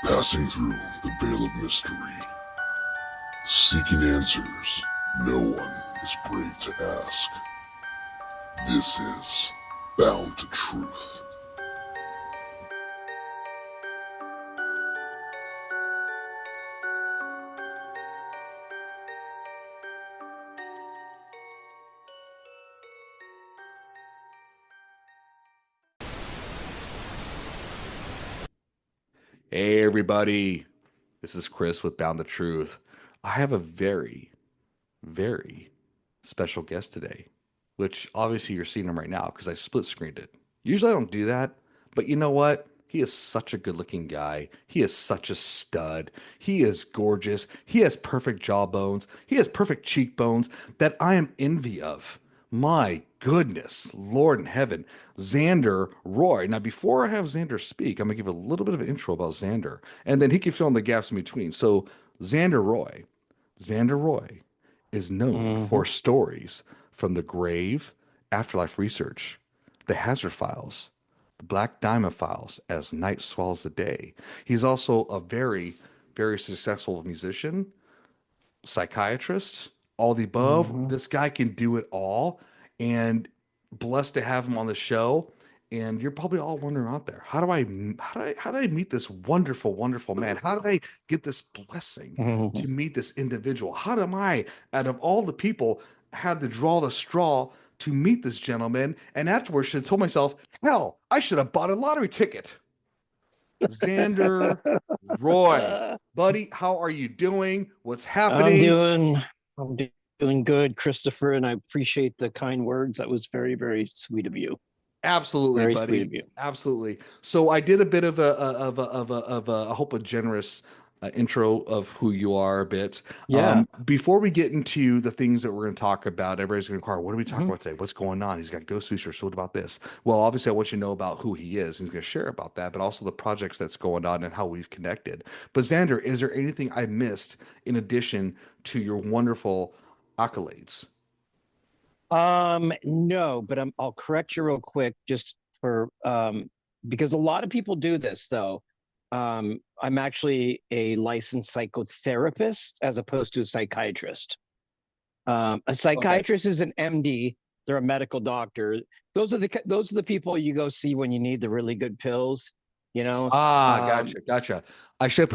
Passing through the veil of mystery, seeking answers no one is brave to ask. This is Bound to Truth. Hey, everybody. This is Chris with Bound the Truth. I have a very, very special guest today, which obviously you're seeing him right now because I split screened it. Usually I don't do that, but you know what? He is such a good looking guy. He is such a stud. He is gorgeous. He has perfect jawbones. He has perfect cheekbones that I am envy of. My goodness, Lord in heaven, Zander Roy. Now, before I have Zander speak, I'm gonna give a little bit of an intro about Zander, and then he can fill in the gaps in between. So, Zander Roy, Zander Roy is known hmm for stories from the grave, afterlife research, the Hazard Files, the Black Diamond Files, as night swallows the day. He's also a very, very successful musician, psychiatrist, all the above. hmm This guy can do it all, and blessed to have him on the show. And you're probably all wondering out there, how did I meet this wonderful, wonderful man? How did I get this blessing to meet this individual? How am I, out of all the people, had to draw the straw to meet this gentleman? And afterwards, should have told myself, hell, I should have bought a lottery ticket. Xander Roy, buddy, how are you doing? What's I'm happening? doing I'm doing good, Christopher, and I appreciate the kind words. That was very, very sweet of you. Absolutely, Very sweet buddy. of you. Absolutely. So I did a bit of I hope a generous intro of who you are a bit. Yeah. Before we get into the things that we're going to talk about, everybody's going to inquire, what are we talking hmm about today? What's going on? He's got ghost research. So what about this? Well, obviously, I want you to know about who he is. He's going to share about that, but also the projects that's going on and how we've connected. But Xander, is there anything I missed in addition to your wonderful accolades? No, but I'll correct you real quick just for because a lot of people do this though. I'm actually a licensed psychotherapist as opposed to a psychiatrist. A Okay. psychiatrist is an MD. They're a medical doctor. Those are the people you go see when you need the really good pills. You know. Ah, Um, gotcha, gotcha. yeah. I should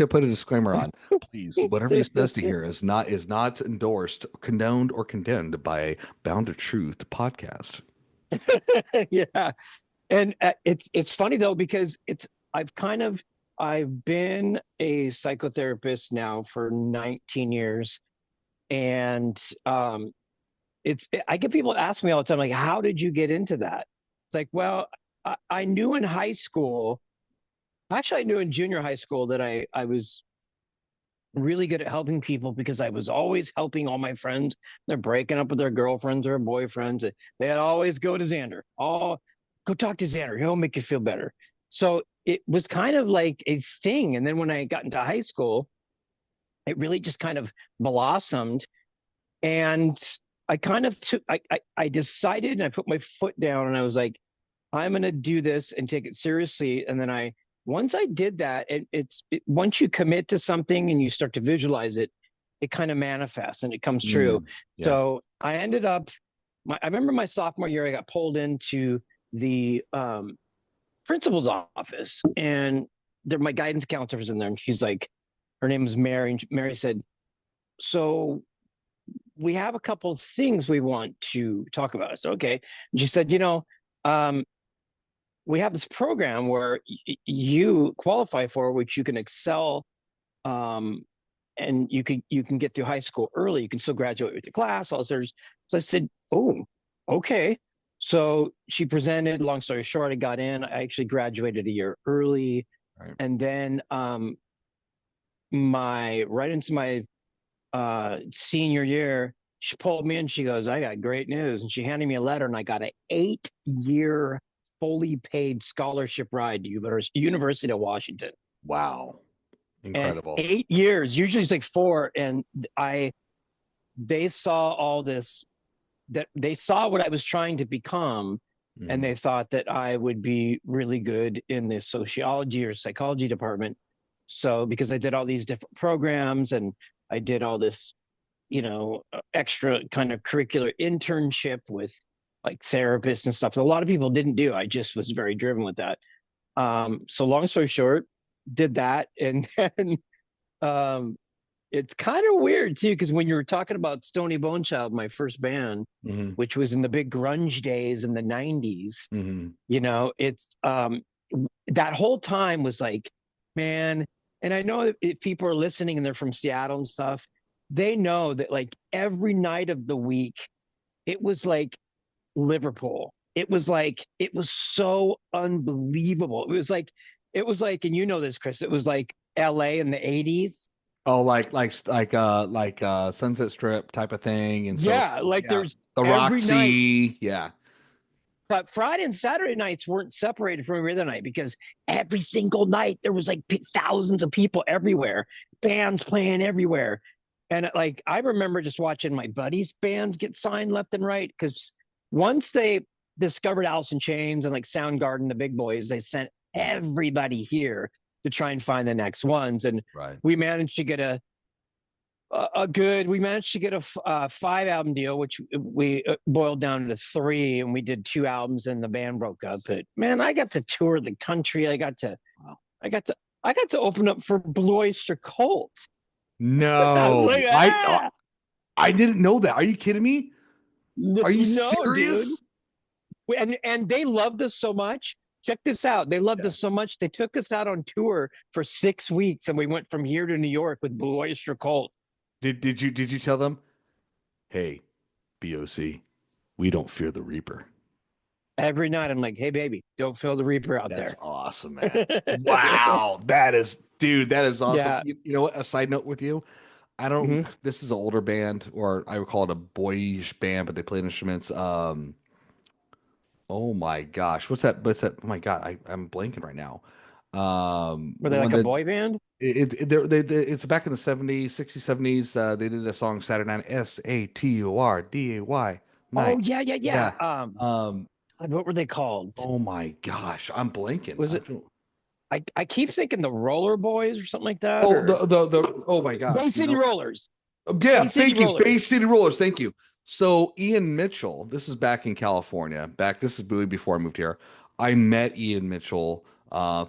put a disclaimer on. Please, whatever he says to here is not endorsed, condoned, or condemned by Bound to Truth podcast. Yeah. And it's funny though because it's I've kind of I've been a psychotherapist now for 19 years, and I get people ask me all the time, like, how did you get into that? It's like, well, I knew in high school, actually I knew in junior high school that I was really good at helping people because I was always helping all my friends. They're breaking up with their girlfriends or boyfriends. They'd always go to Xander. Oh, go talk to Xander. He'll make you feel better. So it was kind of like a thing. And then when I got into high school, it really just kind of blossomed. And I kind of took, I decided and I put my foot down and I was like, I'm going to do this and take it seriously. And then once I did that, once you commit to something and you start to visualize it, it kind of manifests and it comes true. Mm, yeah. So I ended up, I remember my sophomore year, I got pulled into the principal's office, and my guidance counselor was in there, and she's like, her name is Mary, and Mary said, so we have a couple of things we want to talk about. I said, okay. And she said, um, we have this program where you qualify for, which you can excel, um, and you can get through high school early. You can still graduate with your class. All this. So I said, oh, okay. So she presented. Long story short, I got in. I actually graduated a year early, Right. and then my right into my senior year, she pulled me in. She goes, I got great news. And she handed me a letter, and I got an 8-year fully paid scholarship ride to University of Washington. Wow. And Incredible. 8 years, usually it's like 4. And they saw all this, that they saw what I was trying to become. And Mm, they thought that I would be really good in the sociology or psychology department. So because I did all these different programs and I did all this, extra kind of curricular internship with like therapists and stuff that a lot of people didn't do. I just was very driven with that. So long story short, did that. And then um, it's kind of weird too, because when you were talking about Stony Bone Child, my first band, Hmm. which was in the big grunge days in the 90s, Hmm. it's that whole time was like, man, and I know if people are listening and they're from Seattle and stuff, they know that like every night of the week, it was like Liverpool. It was so unbelievable. It was like, and you know this, Chris, it was like LA in the 80s. Oh, Sunset Strip type of thing, and so Yeah, like yeah, there's the every night, Roxy, yeah. but Friday and Saturday nights weren't separated from every other night because every single night there was like thousands of people everywhere, bands playing everywhere. And like I remember just watching my buddies' bands get signed left and right because once they discovered Alice in Chains and like Soundgarden, the big boys, they sent everybody here to try and find the next ones. And Right. we managed to get we managed to get a 5 album deal, which we boiled down to three, and we did 2 albums and the band broke up. But man, I got to tour the country. I got to I got to open up for Blue Oyster Cult. I was No, like, I didn't know that. Are you kidding me? Are you no, dude. serious? And they loved us so much. Check this out. They loved Yeah. us so much. They took us out on tour for 6 weeks, and we went from here to New York with Blue Oyster Cult. Did you tell them, hey, BOC, we don't fear the Reaper? Every night, I'm like, "Hey, baby, don't feel the Reaper out That's there." awesome, man. Wow, dude, that is awesome. Yeah. You know what? A side note with you, I don't. Mhm. This is an older band, or I would call it a boyish band, but they play instruments. Oh my gosh, what's that? What's that? Oh my God, I'm blanking right now. Were The they one like a that boy band? it's back in the 70s, 60s, 70s. They did the song Saturday Night, Saturday Oh night. yeah, yeah, yeah. Yeah. Um. What were they called? Oh my gosh, I'm blanking. Was I it? don't. I keep thinking the Roller Boys or something like that, Oh, or the. Oh my Bay gosh, City Rollers. Yeah, Bay City thank you. Bay Rollers. City Rollers, thank you. So Ian Mitchell, this is back in California. This is really before I moved here. I met Ian Mitchell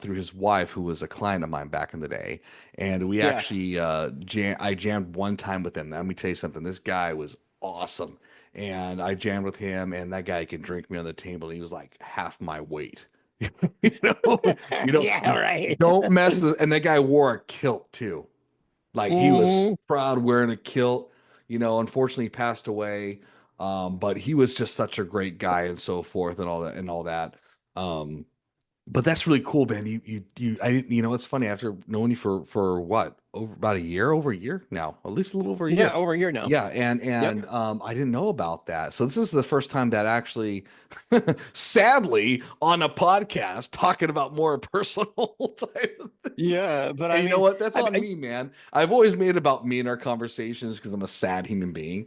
through his wife, who was a client of mine back in the day, and we Yeah. actually I jammed one time with him. Let me tell you something. This guy was awesome, and I jammed with him, and that guy could drink me on the table. And he was like half my weight. You know, you know, Yeah, right. don't mess with. And that guy wore a kilt too. Like he was Mhm. proud wearing a kilt. Unfortunately he passed away. But he was just such a great guy and so forth and all that and all that. Um, but that's really cool, man. I didn't, it's funny after knowing you for what, over a year now, at least a little over a Yeah, year. over a year now. Yeah, and Yep. I didn't know about that. So this is the first time that actually, sadly, on a podcast talking about more personal type of thing. Yeah, but And I you know mean, what? That's I, on I me, man. I've always made it about me in our conversations because I'm a sad human being.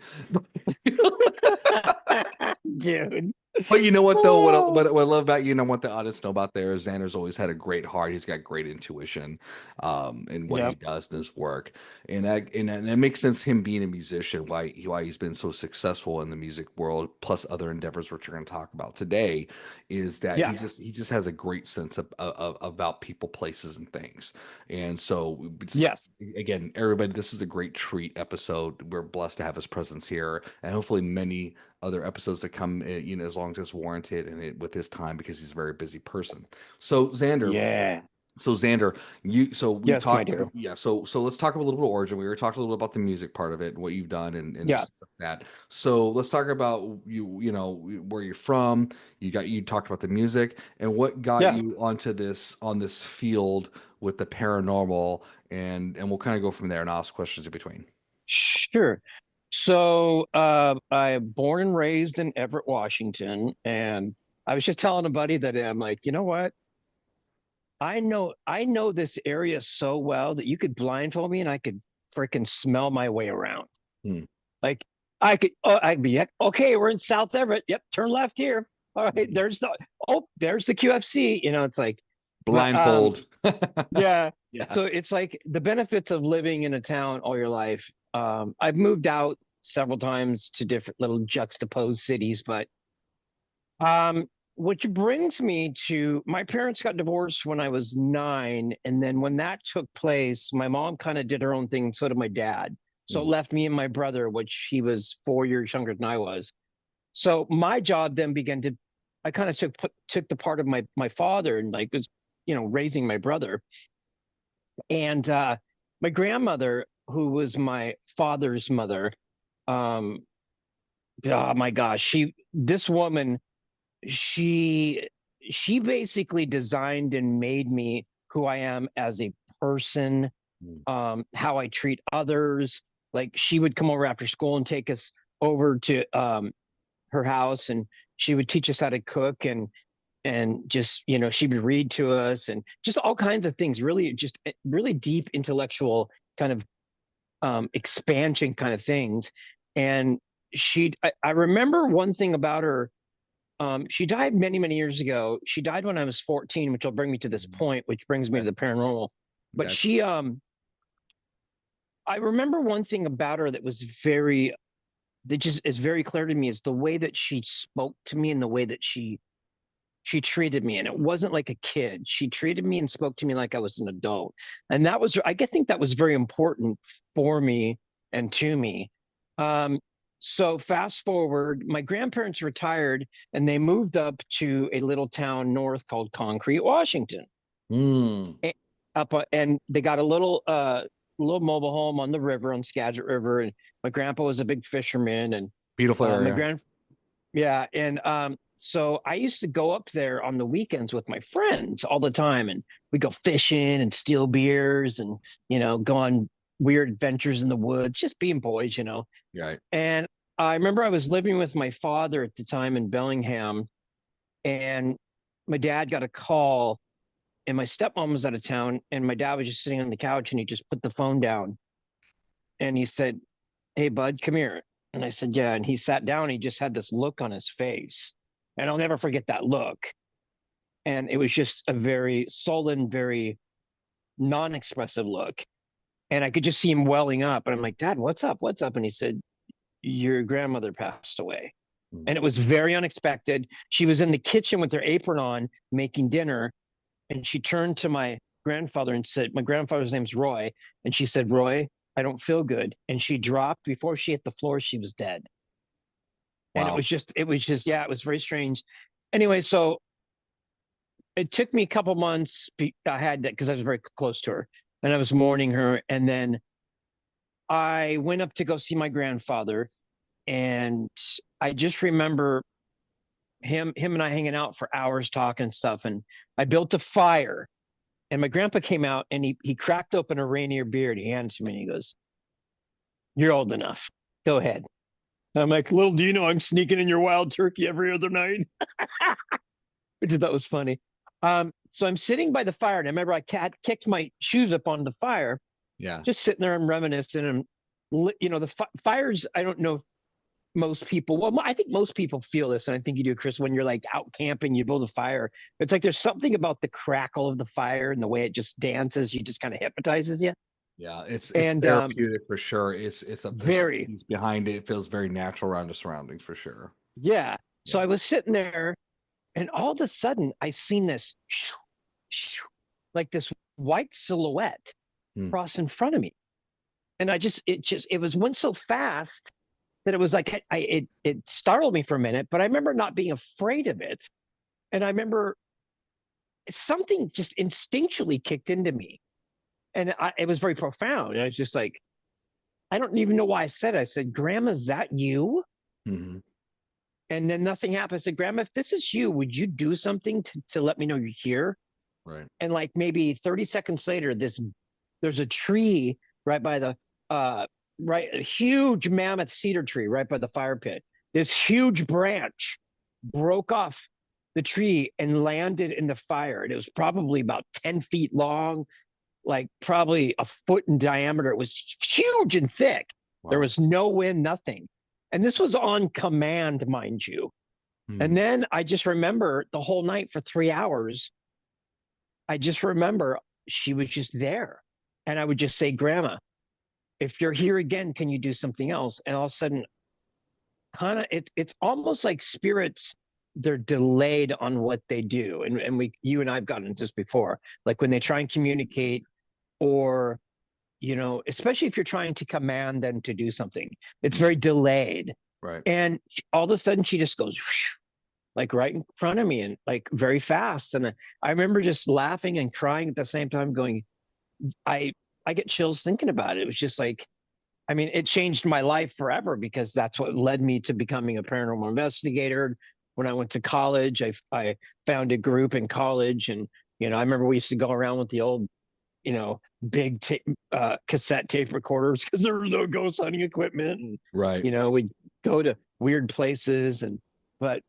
dude. But you know what though? What I, Oh, what, what I love about you and I want the audience to know about there is Xander's always had a great heart. He's got great intuition, in what he yep. does in his work, and it makes sense him being a musician why he's been so successful in the music world, plus other endeavors which we're going to talk about today, is that Yeah. he just has a great sense of about people, places, and things. And so Yes. again, everybody, this is a great treat episode. We're blessed to have his presence here, and hopefully many other episodes to come, as long as it's warranted and with his time because he's a very busy person. So Xander, Yeah. so Xander, we Yes, my talked, dear. yeah. So let's talk a little bit of origin. We were talking a little bit about the music part of it and what you've done and Yeah. stuff like that. So let's talk about where you're from. You talked about the music and what got Yeah. you on this field with the paranormal, and we'll kind of go from there and ask questions in between. Sure. So I'm born and raised in Everett, Washington, and I was just telling a buddy that I'm like, you know what? I know this area so well that you could blindfold me and I could freaking smell my way around. Hmm. Like I'd be like, okay, we're in South Everett. Yep, turn left here. All right, there's the QFC. It's like But Blindfold. yeah. Yeah. So it's like the benefits of living in a town all your life. I've moved out several times to different little juxtaposed cities, but um, which brings me to my parents got divorced when I was 9. And then when that took place, my mom kind of did her own thing. So did my dad. So it Mm. left me and my brother, which he was 4 years younger than I was. So my job then began to, I kind of took the part of my father and like was, raising my brother. And my grandmother, who was my father's mother, um, oh my gosh, this woman, she she basically designed and made me who I am as a person, Mm. how I treat others. Like she would come over after school and take us over to her house, and she would teach us how to cook, and just she would read to us and just all kinds of things, really just really deep intellectual kind of expansion kind of things. And I remember one thing about her. She died many, many years ago. She died when I was 14, which will bring me to this point, which brings me to Okay. the paranormal. But Okay. I remember one thing about her that just is very clear to me is the way that she spoke to me and the way that she treated me. And it wasn't like a kid. She treated me and spoke to me like I was an adult. And I think that was very important for me and to me. Um, so fast forward, my grandparents retired and they moved up to a little town north called Concrete, Washington. Mm. And, and they got a little mobile home on the river, on Skagit River. And my grandpa was a big fisherman. And Beautiful my area. grand yeah, and so I used to go up there on the weekends with my friends all the time, and we go fishing and steal beers, and go on weird adventures in the woods, just being boys. Right. And I remember I was living with my father at the time in Bellingham, and my dad got a call, and my stepmom was out of town, and my dad was just sitting on the couch, and he just put the phone down, and he said, "Hey, bud, come here." And I said, "Yeah." And he sat down. He just had this look on his face. And I'll never forget that look. And it was just a very sullen, very non expressive look. And I could just see him welling up. And I'm like, "Dad, what's up? What's up?" And he said, "Your grandmother passed away." Mm. And it was very unexpected. She was in the kitchen with her apron on making dinner. And she turned to my grandfather and said, my grandfather's name's Roy. And she said, "Roy, I don't feel good." And she dropped before she hit the floor. She was dead. And Wow. yeah, it was very strange. Anyway, so it took me a couple months. I had that because I was very close to her and I was mourning her. And then I went up to go see my grandfather. And I just remember him and I hanging out for hours talking and stuff. And I built a fire. And my grandpa came out and he cracked open a Rainier beer and he handed it to me and he goes, "You're old enough. Go ahead." And I'm like, "Little do you know, I'm sneaking in your wild turkey every other night," which I thought was funny. So I'm sitting by the fire, and I remember I kicked my shoes up on the fire, Yeah. just sitting there and reminiscing. And the fires. I don't know if most people. Well, I think most people feel this, and I think you do, Chris. When you're like out camping, you build a fire. It's like there's something about the crackle of the fire and the way it just dances. You just kind of hypnotizes you. Yeah. It's And therapeutic for sure. There's some very, peace behind it. It feels very natural around the surroundings for sure. yeah. So Yeah. I was sitting there, and all of a sudden, I seen this, like this white silhouette Mm. cross in front of me, and it went so fast that it was like it startled me for a minute. But I remember not being afraid of it, and I remember something just instinctually kicked into me, and it was very profound. And I was just like, I don't even know why I said it. I said, "Grandma, is that you?" Hmm. And then nothing happened. I said, "Grandma, if this is you, would you do something to let me know you're here?" Right. And like maybe 30 seconds later, there's a tree right by the a huge mammoth cedar tree right by the fire pit. This huge branch broke off the tree and landed in the fire. And it was probably about 10 feet long, like probably a foot in diameter. It was huge and thick. There Wow. was no wind, nothing. And this was on command, mind you. And Mm. then I just remember the whole night for 3 hours, I just remember she was just there. And I would just say, Grandma, if you're here again, can you do something else? And all of a sudden, kind of it's almost like spirits, they're delayed on what they do. And we you and I've gotten into this before. Like when they try and communicate, or especially if you're trying to command them to do something, it's very delayed. Right. And all of a sudden she just goes whoosh, like right in front of me, and like very fast. And I remember just laughing and crying at the same time, going, I I get chills thinking about it. It was just like, I mean, it changed my life forever, because that's what led me to becoming a paranormal investigator. When I went to college, I found a group in college, and I remember we used to go around with the old, big cassette tape recorders, because there was no ghost hunting equipment, and Right. we'd go to weird places. And but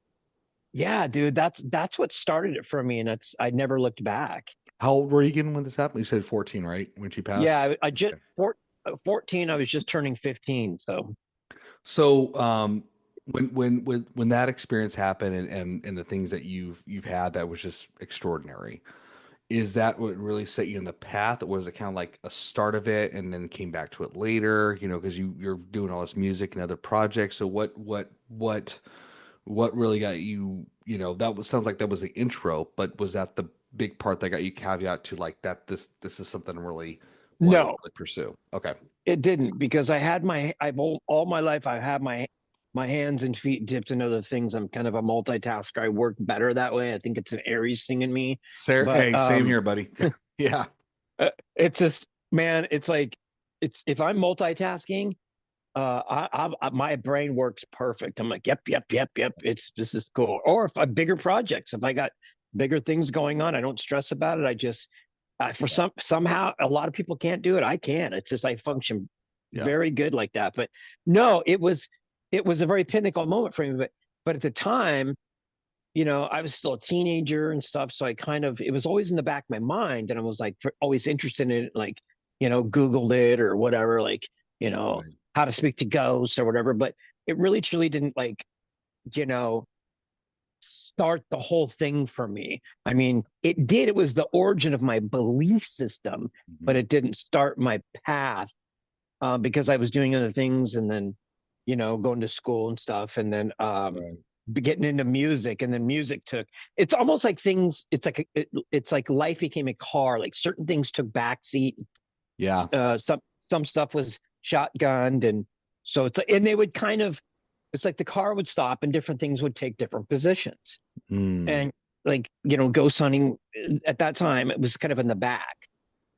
yeah, dude, that's what started it for me, and that's I never looked back. How old were you again when this happened? You said 14, right? When she passed? Yeah, I just Okay. 14. I was just turning 15, so. So, when that experience happened, and the things that you've had that was just extraordinary, is that what really set you in the path? Or was it kind of like a start of it and then came back to it later, because you're doing all this music and other projects. So what really got you, that was, sounds like that was the intro, but was that the big part that got you caveat to like that this is something I really want to No, really pursue? Okay. it didn't, because I've all my life I have my hands and feet dipped in other things. I'm kind of a multitasker. I work better that way. I think it's an Aries thing in me. Sarah, But hey, same here, buddy. Yeah. it's just, man, it's like, it's if I'm multitasking, my brain works perfect. I'm like, yep, yep, yep, yep. This is cool. Or if I bigger projects, if I got bigger things going on, I don't stress about it. I just for somehow a lot of people can't do it. I can. It's just I function Yeah. very good like that. But no, it was a very pinnacle moment for me. But at the time, I was still a teenager and stuff. So I kind of, it was always in the back of my mind. And I was like, always interested in it, like, Googled it or whatever, like, Right. how to speak to ghosts or whatever. But it really truly didn't, like, you know, start the whole thing for me. I mean, it did. It was the origin of my belief system, but Mhm. it didn't start my path, because I was doing other things, and then, going to school and stuff. And then, Right. getting into music, and then music took, it's almost like things, it's like life became a car, like certain things took backseat. Yeah. Some stuff was shotgunned, and so and they would kind of, it's like the car would stop and different things would take different positions. Mm. And like, ghost hunting, at that time it was kind of in the back,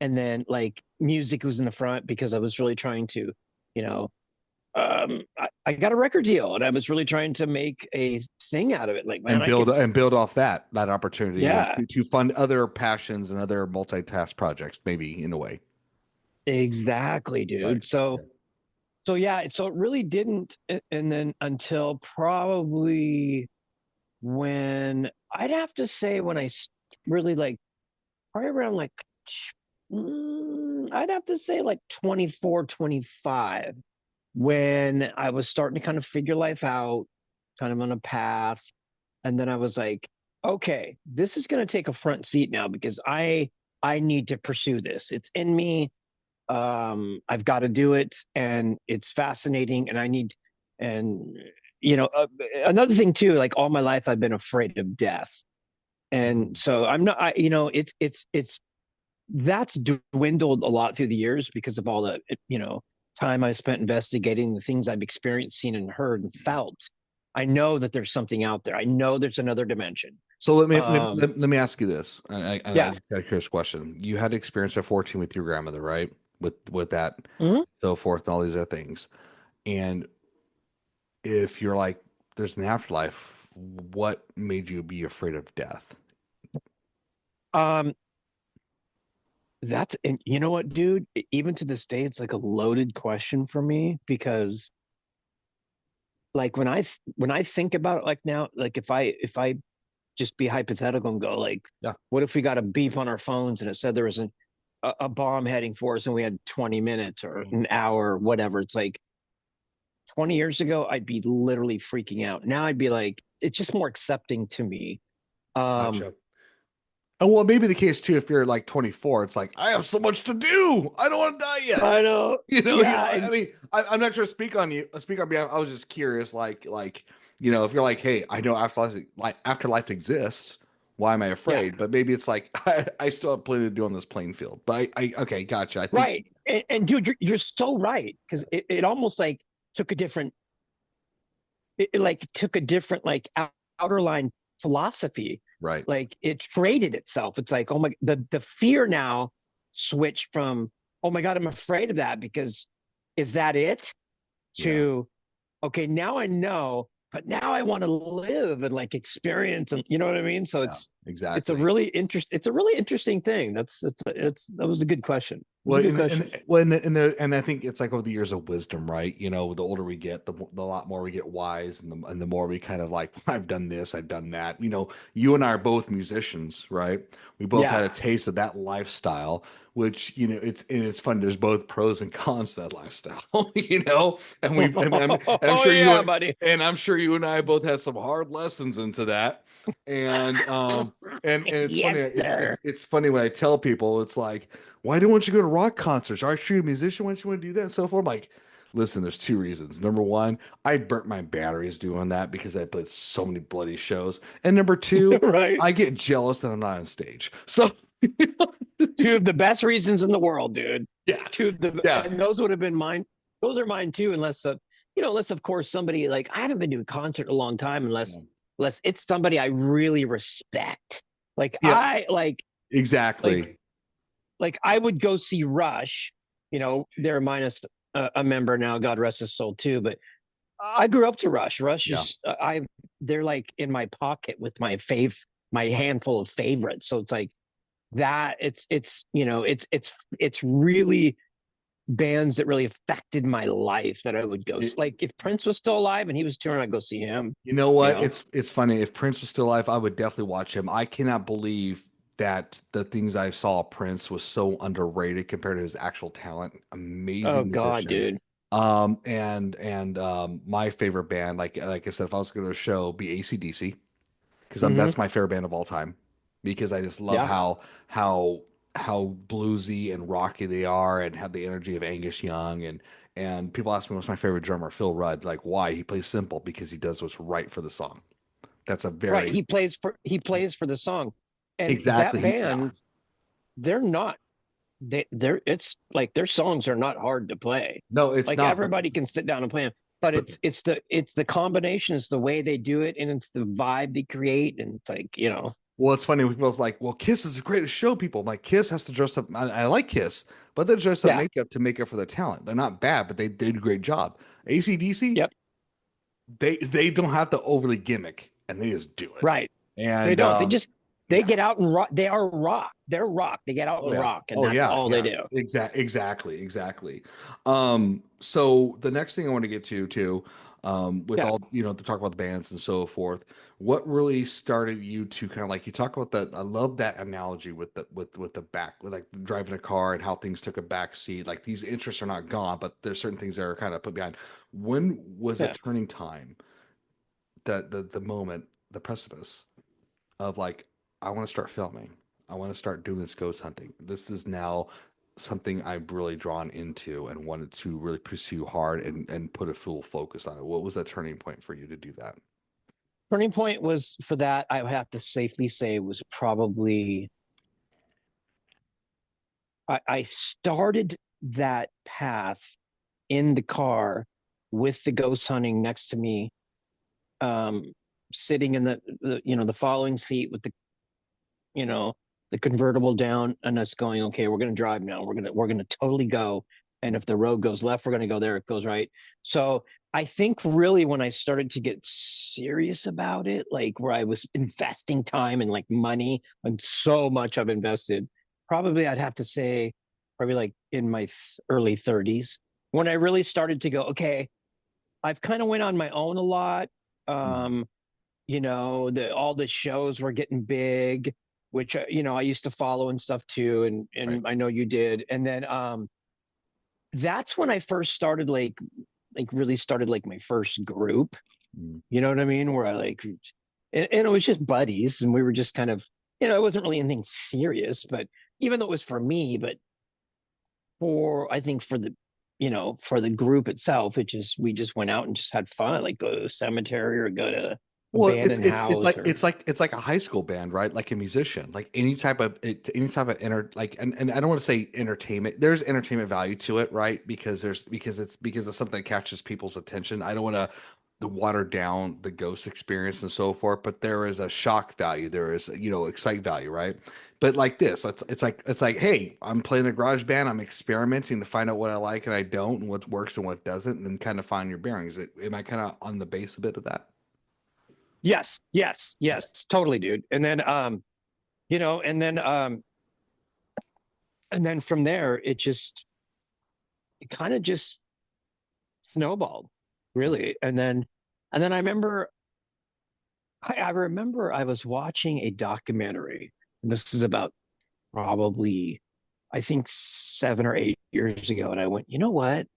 and then like music was in the front, because I was really trying to, you know I got a record deal, and I was really trying to make a thing out of it. Like, man, And I build could, and build off that opportunity yeah, to fund other passions and other multitask projects, maybe in a way. exactly, Right. dude. So yeah, so it really didn't. And then until probably, when I'd have to say, when really, like, probably around like, I'd have to say like 24, 25, when I was starting to kind of figure life out, kind of on a path. And then I was like, okay, this is going to take a front seat now, because I need to pursue this. It's in me. I've got to do it, and it's fascinating, and I need, and another thing too, like all my life I've been afraid of death. And Mhm. so I'm not, it's that's dwindled a lot through the years, because of all the, time I spent investigating the things I've experienced, seen, and heard and felt. I know that there's something out there. I know there's another dimension. So Um, let me ask you this. I yeah. just got a curious question. You had experience at 14 with your grandmother, right? With that, Mhm. so forth, and all these other things. And if you're like, there's an afterlife, what made you be afraid of death? Um, and you know what, dude? Even to this day, it's like a loaded question for me, because like when I think about it, like now, like if I just be hypothetical and go like, Yeah. what if we got a beef on our phones, and it said there was a bomb heading for us, and we had 20 minutes or Mm. an hour or whatever? It's like 20 years ago, I'd be literally freaking out. Now I'd be like, it's just more accepting to me. Um, Gotcha. Oh, well, maybe the case too, if you're like 24, it's like, I have so much to do. I don't want to die yet. I know. You know, Yeah. I mean, I'm not sure to speak on you, speak on behalf. I was just curious, if you're like, hey, I know afterlife exists, why am I Yeah. afraid? But maybe it's like, I still have plenty to do on this playing field. But okay, gotcha. I think, Right. And dude, you're so right. Because it almost like took a different, it like took a different like outer line philosophy. right. Like it traded itself. It's like, oh my, the fear now switched from, oh my God, I'm afraid of that because is that it? Yeah. To, okay, now I know, but now I want to live and like experience and you know what I mean? So Yeah, it's a exactly. really it's a really interesting thing. That was a good question. It was a Well, good question. and I think it's like over the years of wisdom, right? You know, the older we get, the lot more we get wise, and the more we kind of like, I've done this, I've done that. You know, you and I are both musicians, right? We both had Yeah. a taste of that lifestyle, which it's fun. There's both pros and cons to that lifestyle, you know. And I'm Oh sure yeah, buddy. you and I both had some hard lessons into that, and and it's funny. Yes, sir. It's funny when I tell people, it's like, why don't you go to rock concerts? Aren't you a musician? Why don't you want to do that and so forth? I'm like, listen, there's two reasons. Number one, I burnt my batteries doing that because I played so many bloody shows. And number two, Right. I get jealous that I'm not on stage. So, Two of the best reasons in the world, dude. yeah, Two of the yeah, and those would have been mine. Those are mine too, unless unless of course somebody like I haven't been to a concert in a long time, unless it's somebody I really respect. Like yeah, like exactly. like I would go see Rush. They're minus a member now, God rest his soul too. But I grew up to Rush. Rush Yeah. is they're like in my pocket with my handful of favorites. So it's like that. It's really bands that really affected my life that I would go. It, Like if Prince was still alive and he was touring, I'd go see him. you know You what? know? It's funny. If Prince was still alive, I would definitely watch him. I cannot believe that the things I saw Prince was so underrated compared to his actual talent. Oh Amazing God, musician. dude. And my favorite band, like I said, if I was going to show, be AC/DC, because Hmm. that's my favorite band of all time, because I just love Yeah. how bluesy and rocky they are, and have the energy of Angus Young. And people ask me what's my favorite drummer, Phil Rudd. Like, why? He plays simple because he does what's right for the song. That's a Right. very He plays for the song, and exactly. that band, they're not. They're it's like their songs are not hard to play. No, it's Like not. But everybody can sit down and play them, but but it's the combination, it's the way they do it, and it's the vibe they create, and it's like well, it's funny when people's like, well, Kiss is the greatest show. People, I'm like, Kiss has to dress up. I like Kiss, but they dress up yeah, makeup to make up for their talent. They're not bad, but they did a great job. AC/DC, yep, they don't have to overly gimmick, and they just do it. right. They And don't. They yeah. get out and rock. They are rock. They're rock. They get out Oh and yeah. rock, and Oh that's yeah. all they Yeah. do. Exactly. So the next thing I want to get to too, with Yeah. all to talk about the bands and so forth, what really started you to kind of like you talk about that? I love that analogy with the back, with like driving a car and how things took a back seat. Like these interests are not gone, but there's certain things that are kind of put behind. When was a Yeah. turning time, that the moment, the precipice of like, I want to start filming. I want to start doing this ghost hunting. This is now something I'm really drawn into and wanted to really pursue hard and put a full focus on it. What was that turning point for you to do that? Turning point was for that. I would have to safely say was probably I started that path in the car with the ghost hunting next to me, um, sitting in the following seat with you know, the convertible down and us going, okay, we're gonna drive now. We're gonna totally go. And if the road goes left, we're gonna go there. It goes right. So I think really when I started to get serious about it, like where I was investing time and like money and so much I've invested, probably I'd have to say probably like in my early 30s when I really started to go, okay, I've kind of went on my own a lot. Mm, Um, all the shows were getting big, which I used to follow and stuff too, and right. I know you did. And then that's when I first started like really started like my first group. Mm, You know what I mean? Where I like and it was just buddies, and we were just kind of it wasn't really anything serious, but even though it was for me, but I think for for the group itself, we just went out and just had fun, like go to a cemetery or go to Well, it's abandoned it's it's house like or it's like it's like a high school band, right? Like a musician, like any type of and I don't want to say entertainment. There's entertainment value to it, right? Because it's something that catches people's attention. I don't want to water down the ghost experience and so forth, but there is a shock value. There is, excite value, right? But like this, it's like, hey, I'm playing a garage band. I'm experimenting to find out what I like and I don't, and what works and what doesn't, and then kind of find your bearings. Am I kind of on the base a bit of that? yes, yes, yes, totally, dude. And then you know, and then from there it kind of just snowballed, really. And then I remember I was watching a documentary, and this is about probably I think 7 or 8 years ago, and I went, you know what?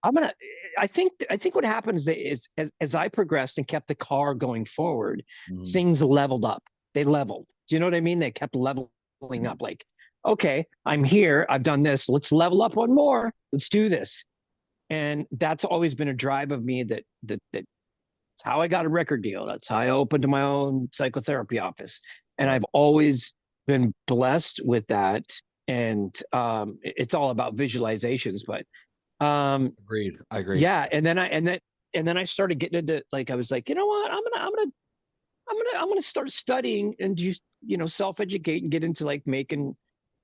I'm gonna. I think what happens is as I progressed and kept the car going forward, Mhm. things leveled up. They leveled. Do you know what I mean? They kept leveling up. Like, okay, I'm here. I've done this. Let's level up one more. Let's do this. And that's always been a drive of me. That's how I got a record deal. That's how I opened my own psychotherapy office. And Right. I've always been blessed with that. And it's all about visualizations, but um, Agreed. I agree. yeah. And then I started getting into, like, I was like, you know what, I'm gonna start studying and just self-educate and get into like making,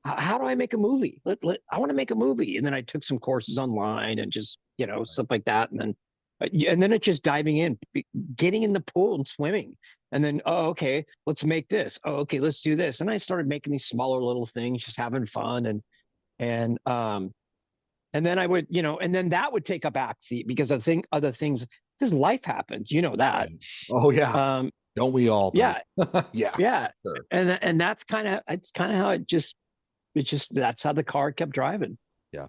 how do I make a movie? I want to make a movie. And then I took some courses online and just Right. stuff like that. And then it's just diving in, getting in the pool and swimming. And then, oh, okay, let's make this. Oh, okay, let's do this. And I started making these smaller little things, just having fun. And then I would, and then that would take a backseat because I think other things, because life happens, that. Right. Oh yeah. Um, Don't we all, buddy? yeah, Yeah. yeah, Sure. and it's kind of how that's how the car kept driving. Yeah.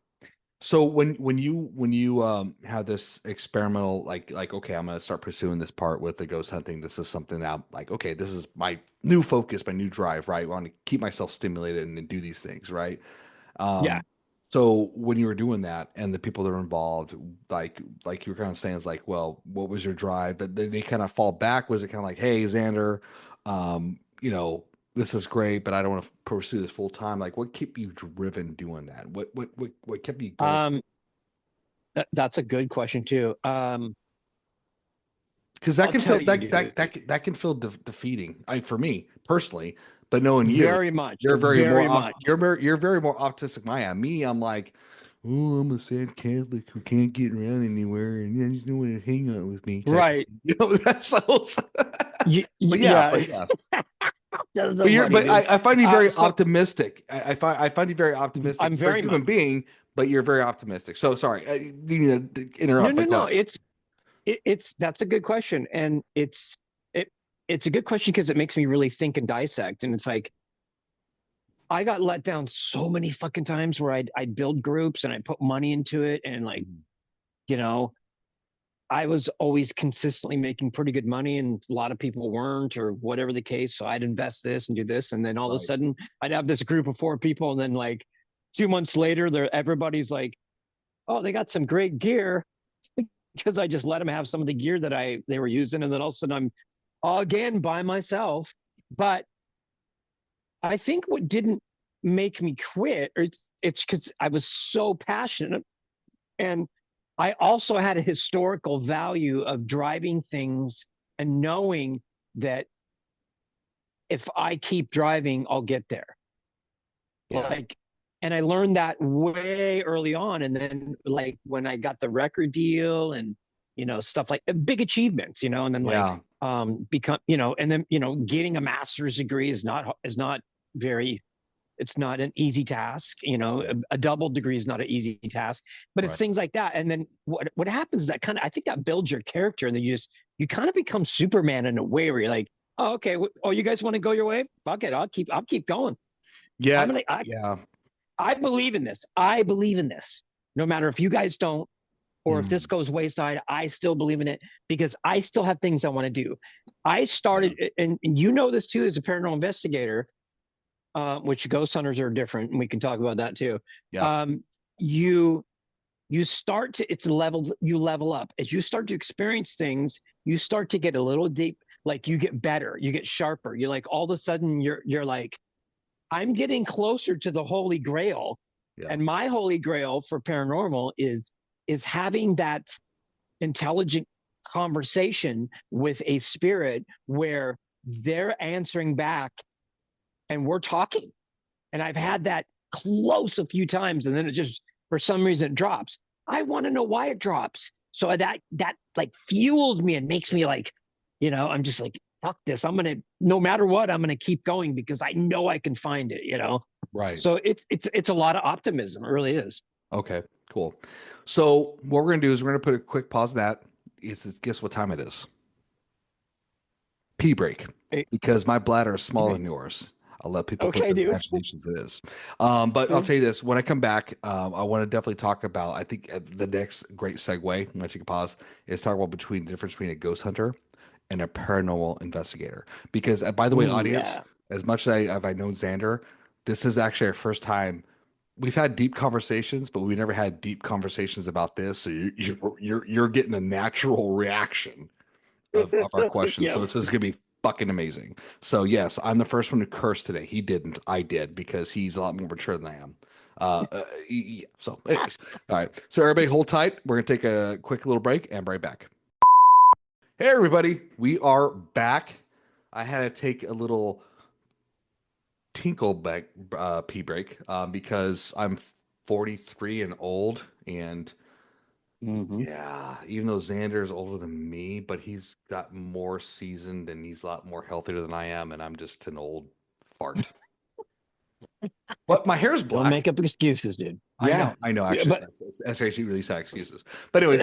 So when you have this experimental, like, okay, I'm gonna start pursuing this part with the ghost hunting. This is something that I'm like, okay, this is my new focus, my new drive, right? I want to keep myself stimulated and do these things, right? Yeah. So when you were doing that and the people that were involved, like you were kind of saying, is like, well, what was your drive? That they kind of fall back. Was it kind of like, hey, Xander, um, you know, this is great, but I don't want to pursue this full time. Like, what kept you driven doing that? What kept you going? Um, that's a good question too. Because that I'll can tell feel you, that dude, that can feel defeating. For me personally, but knowing you, very much, you're very more very much. you're very more optimistic than I am. Me, I'm like, oh, I'm a sad Catholic who can't get around anywhere, and I just don't want to hang out with me. Type of Right. thing. That's so. But yeah, Yeah, but yeah, that's but so funny, dude. I find you very So optimistic. I find you very optimistic. I'm You're a very human much. being, but you're very optimistic. So sorry, I didn't mean to No, interrupt, no, but no. go. It's that's a good question, and it it's a good question because it makes me really think and dissect. And it's like I got let down so many fucking times where I'd build groups and I put money into it, and like Mhm. you know I was always consistently making pretty good money, and a lot of people weren't, or whatever the case. So I'd invest this and do this, and then all of a Right. sudden I'd have this group of 4 people, and then like 2 months later, everybody's like, "Oh, they got some great gear," because I just let them have some of the gear that they were using, and then all of a sudden I'm again by myself. But I think what didn't make me quit, or it's because I was so passionate, and I also had a historical value of driving things and knowing that if I keep driving, I'll get there. Yeah. Like, and I learned that way early on. And then, like, when I got the record deal and, stuff like big achievements, and then like, Yeah. and then, getting a master's degree is not very, it's not an easy task. A double degree is not an easy task, but it's Right. things like that. And then what happens is that I think that builds your character, and then you kind of become Superman in a way where you're like, oh, okay, oh, you guys want to go your way? Fuck it, I'll keep going. I'm Yeah. gonna, Yeah. I believe in this. I believe in this. No matter if you guys don't, or if this goes wayside, I still believe in it because I still have things I want to do. I started, and you know this too, as a paranormal investigator, which ghost hunters are different, and we can talk about that too. Yeah. You start to, it's levels, you level up as you start to experience things. You start to get a little deep, like you get better, you get sharper. You're like, all of a sudden, you're like, I'm getting closer to the Holy Grail. Yeah. And my Holy Grail for paranormal is having that intelligent conversation with a spirit where they're answering back and we're talking. And I've had that close a few times, and then it just, for some reason, it drops. I want to know why it drops. So that like fuels me and makes me like, I'm just like, fuck this. I'm going to, no matter what, I'm going to keep going because I know I can find it, Right. So it's a lot of optimism. It really is. Okay, cool. So what we're going to do is we're going to put a quick pause on that. Guess what time it is? Pee break. Because my bladder is smaller than yours. I'll let people put their imaginations it is. But I'll tell you this, when I come back, I want to definitely talk about, I think the next great segue, when I take a pause, is talk about the difference between a ghost hunter and a paranormal investigator. Because by the way, audience, as much as I've known Zander, this is actually our first time. We've had deep conversations, but we never had deep conversations about this. So you're getting a natural reaction of our questions. So this is going to be fucking amazing. So yes, I'm the first one to curse today. He didn't. I did, because he's a lot more mature than I am. Yeah. So anyways, all right. So everybody hold tight. We're going to take a quick little break and be right back. Hey everybody, we are back. I had to take a little tinkle back pee break because I'm 43 and old, and yeah, even though Xander is older than me, but he's got more seasoned and he's a lot more healthier than I am, and I'm just an old fart. But my hair's black. Don't make up excuses, dude. I know. Actually, that's actually really sad excuses. But anyways,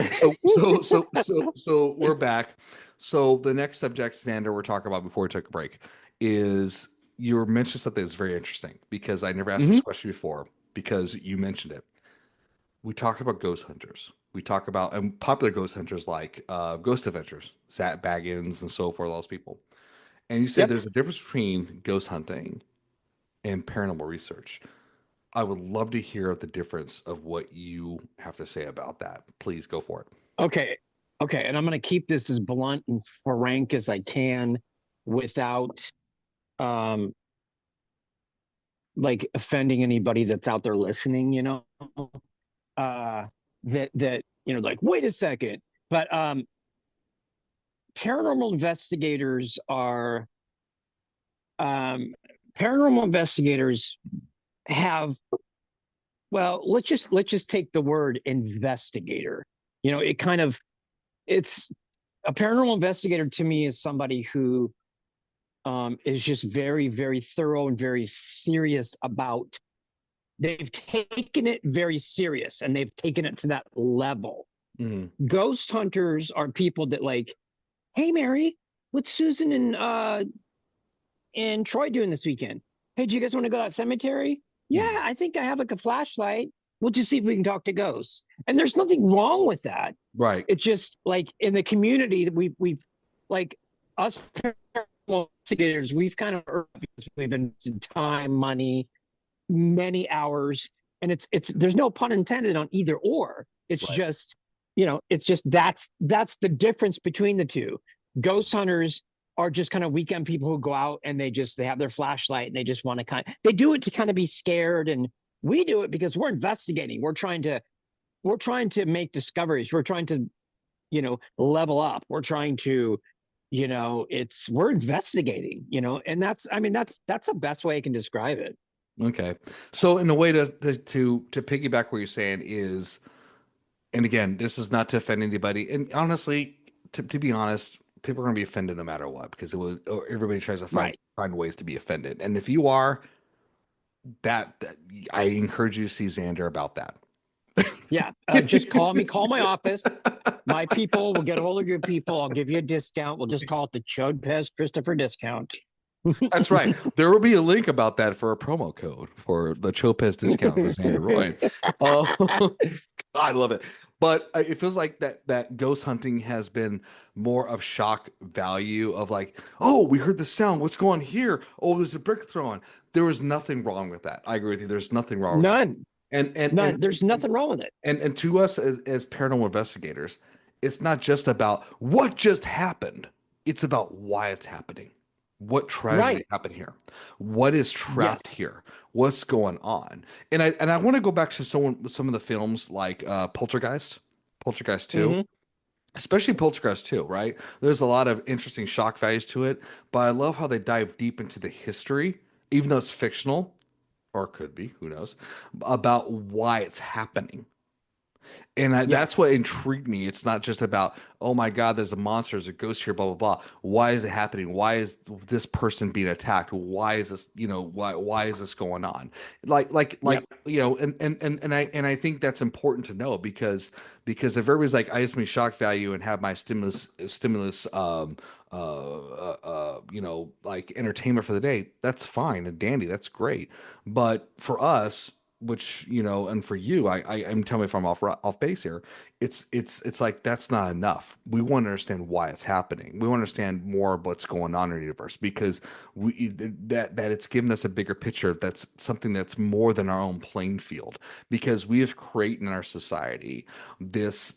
so we're back. So the next subject, Xander, we're talking about before we took a break, is you mentioned something that's very interesting, because I never asked this question before, because you mentioned it. We talked about ghost hunters. We talk about popular ghost hunters like Ghost Adventures, Zach Baggins, and so forth, all those people. And you said there's a difference between ghost hunting and paranormal research. I would love to hear the difference of what you have to say about that. Please go for it. Okay. And I'm going to keep this as blunt and frank as I can without like offending anybody that's out there listening, like, wait a second. But paranormal investigators have, well, let's just take the word investigator. It's a paranormal investigator to me is somebody who is just very, very thorough and very serious about, they've taken it very serious and they've taken it to that level. Ghost hunters are people that like, hey, Mary, what's Susan and Troy doing this weekend? Hey, do you guys want to go to that cemetery? Yeah, I think I have like a flashlight. We'll just see if we can talk to ghosts. And there's nothing wrong with that. Right. It's just like in the community that we've like us investigators, we've kind of earned because we've been time, money, many hours, and it's there's no pun intended on either or. It's just, it's just that's the difference between the two. Ghost hunters are just kind of weekend people who go out and they have their flashlight and they just want to they do it to kind of be scared, and we do it because we're investigating. We're trying to make discoveries. We're trying to, level up. We're trying to, we're investigating, and that's the best way I can describe it. Okay. So in a way to piggyback what you're saying is, and again, this is not to offend anybody. And honestly, to be honest, people are going to be offended no matter what, because everybody tries to find ways to be offended. And if you are, that I encourage you to see Xander about that. Yeah. Just call my office. My people will get a hold of your people. I'll give you a discount. We'll just call it the Chode Pez Christopher discount. That's right. There will be a link about that for a promo code for the Chopez discount for Zander Roy. I love it. But it feels like that ghost hunting has been more of shock value of like, oh, we heard the sound. What's going on here? Oh, there's a brick thrown. There was nothing wrong with that. I agree with you. There's nothing wrong with that. None, none. There's nothing wrong with it. And to us as paranormal investigators, it's not just about what just happened. It's about why it's happening. What tragedy Right. happened here? What is Yes. trapped here? What's going on? And I want to go back to some of the films like Poltergeist, Poltergeist 2, Hmm. especially Poltergeist 2, right? There's a lot of interesting shock values to it, but I love how they dive deep into the history, even though it's fictional, or could be, who knows, about why it's happening. And that's Yes. what intrigued me. It's not just about, oh my God, there's a monster, there's a ghost here, blah, blah, blah. Why is it happening? Why is this person being attacked? Why is this, why is this going on? Yep. And I think that's important to know because if everybody's like, I just need shock value and have my stimulus like entertainment for the day, that's fine and dandy, that's great. But for us, which and for you, I'm telling me if I'm off base here, it's like that's not enough. We want to understand why it's happening. We want to understand more of what's going on in the universe because that it's given us a bigger picture. That's something that's more than our own playing field because we have created in our society this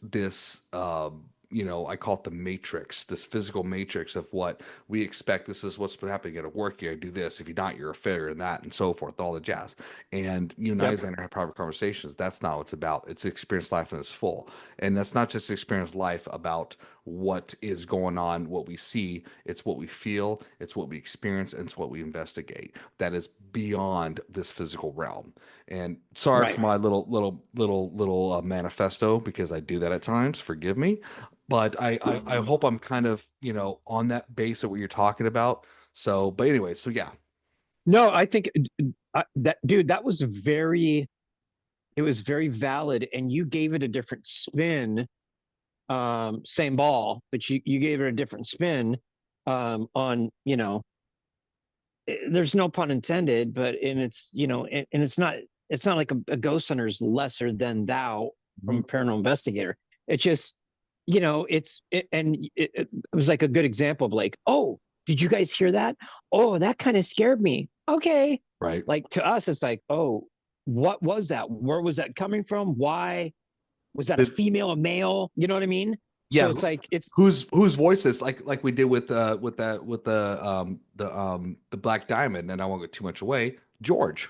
I call it the matrix, this physical matrix of what we expect. This is what's happening at work. You gotta do this. If you're not, you're a failure, and that, and so forth, all the jazz. And you and I, Yep. Xander, have private conversations. That's not what it's about. It's experience life in its full. And that's not just experience life about what is going on, what we see. It's what we feel, it's what we experience, and it's what we investigate. That is beyond this physical realm. And sorry for Right. my little manifesto because I do that at times. Forgive me. But I hope I'm kind of, on that base of what you're talking about. So, but anyway, so yeah. No, I think that dude, that was very, it was very valid, and you gave it a different spin. Same ball, but you gave it a different spin. On there's no pun intended, but and it's and it's not like a ghost hunter is lesser than thou from a Mhm. paranormal investigator. It's just it was like a good example of like, oh, did you guys hear that? Oh, that kind of scared me. Okay, Right. like to us, it's like, oh, what was that? Where was that coming from? Why was that a The, female, a male? You know what I mean? So yeah. it's like it's Whose voice is like we did with the Black Diamond, and I won't get too much away. George.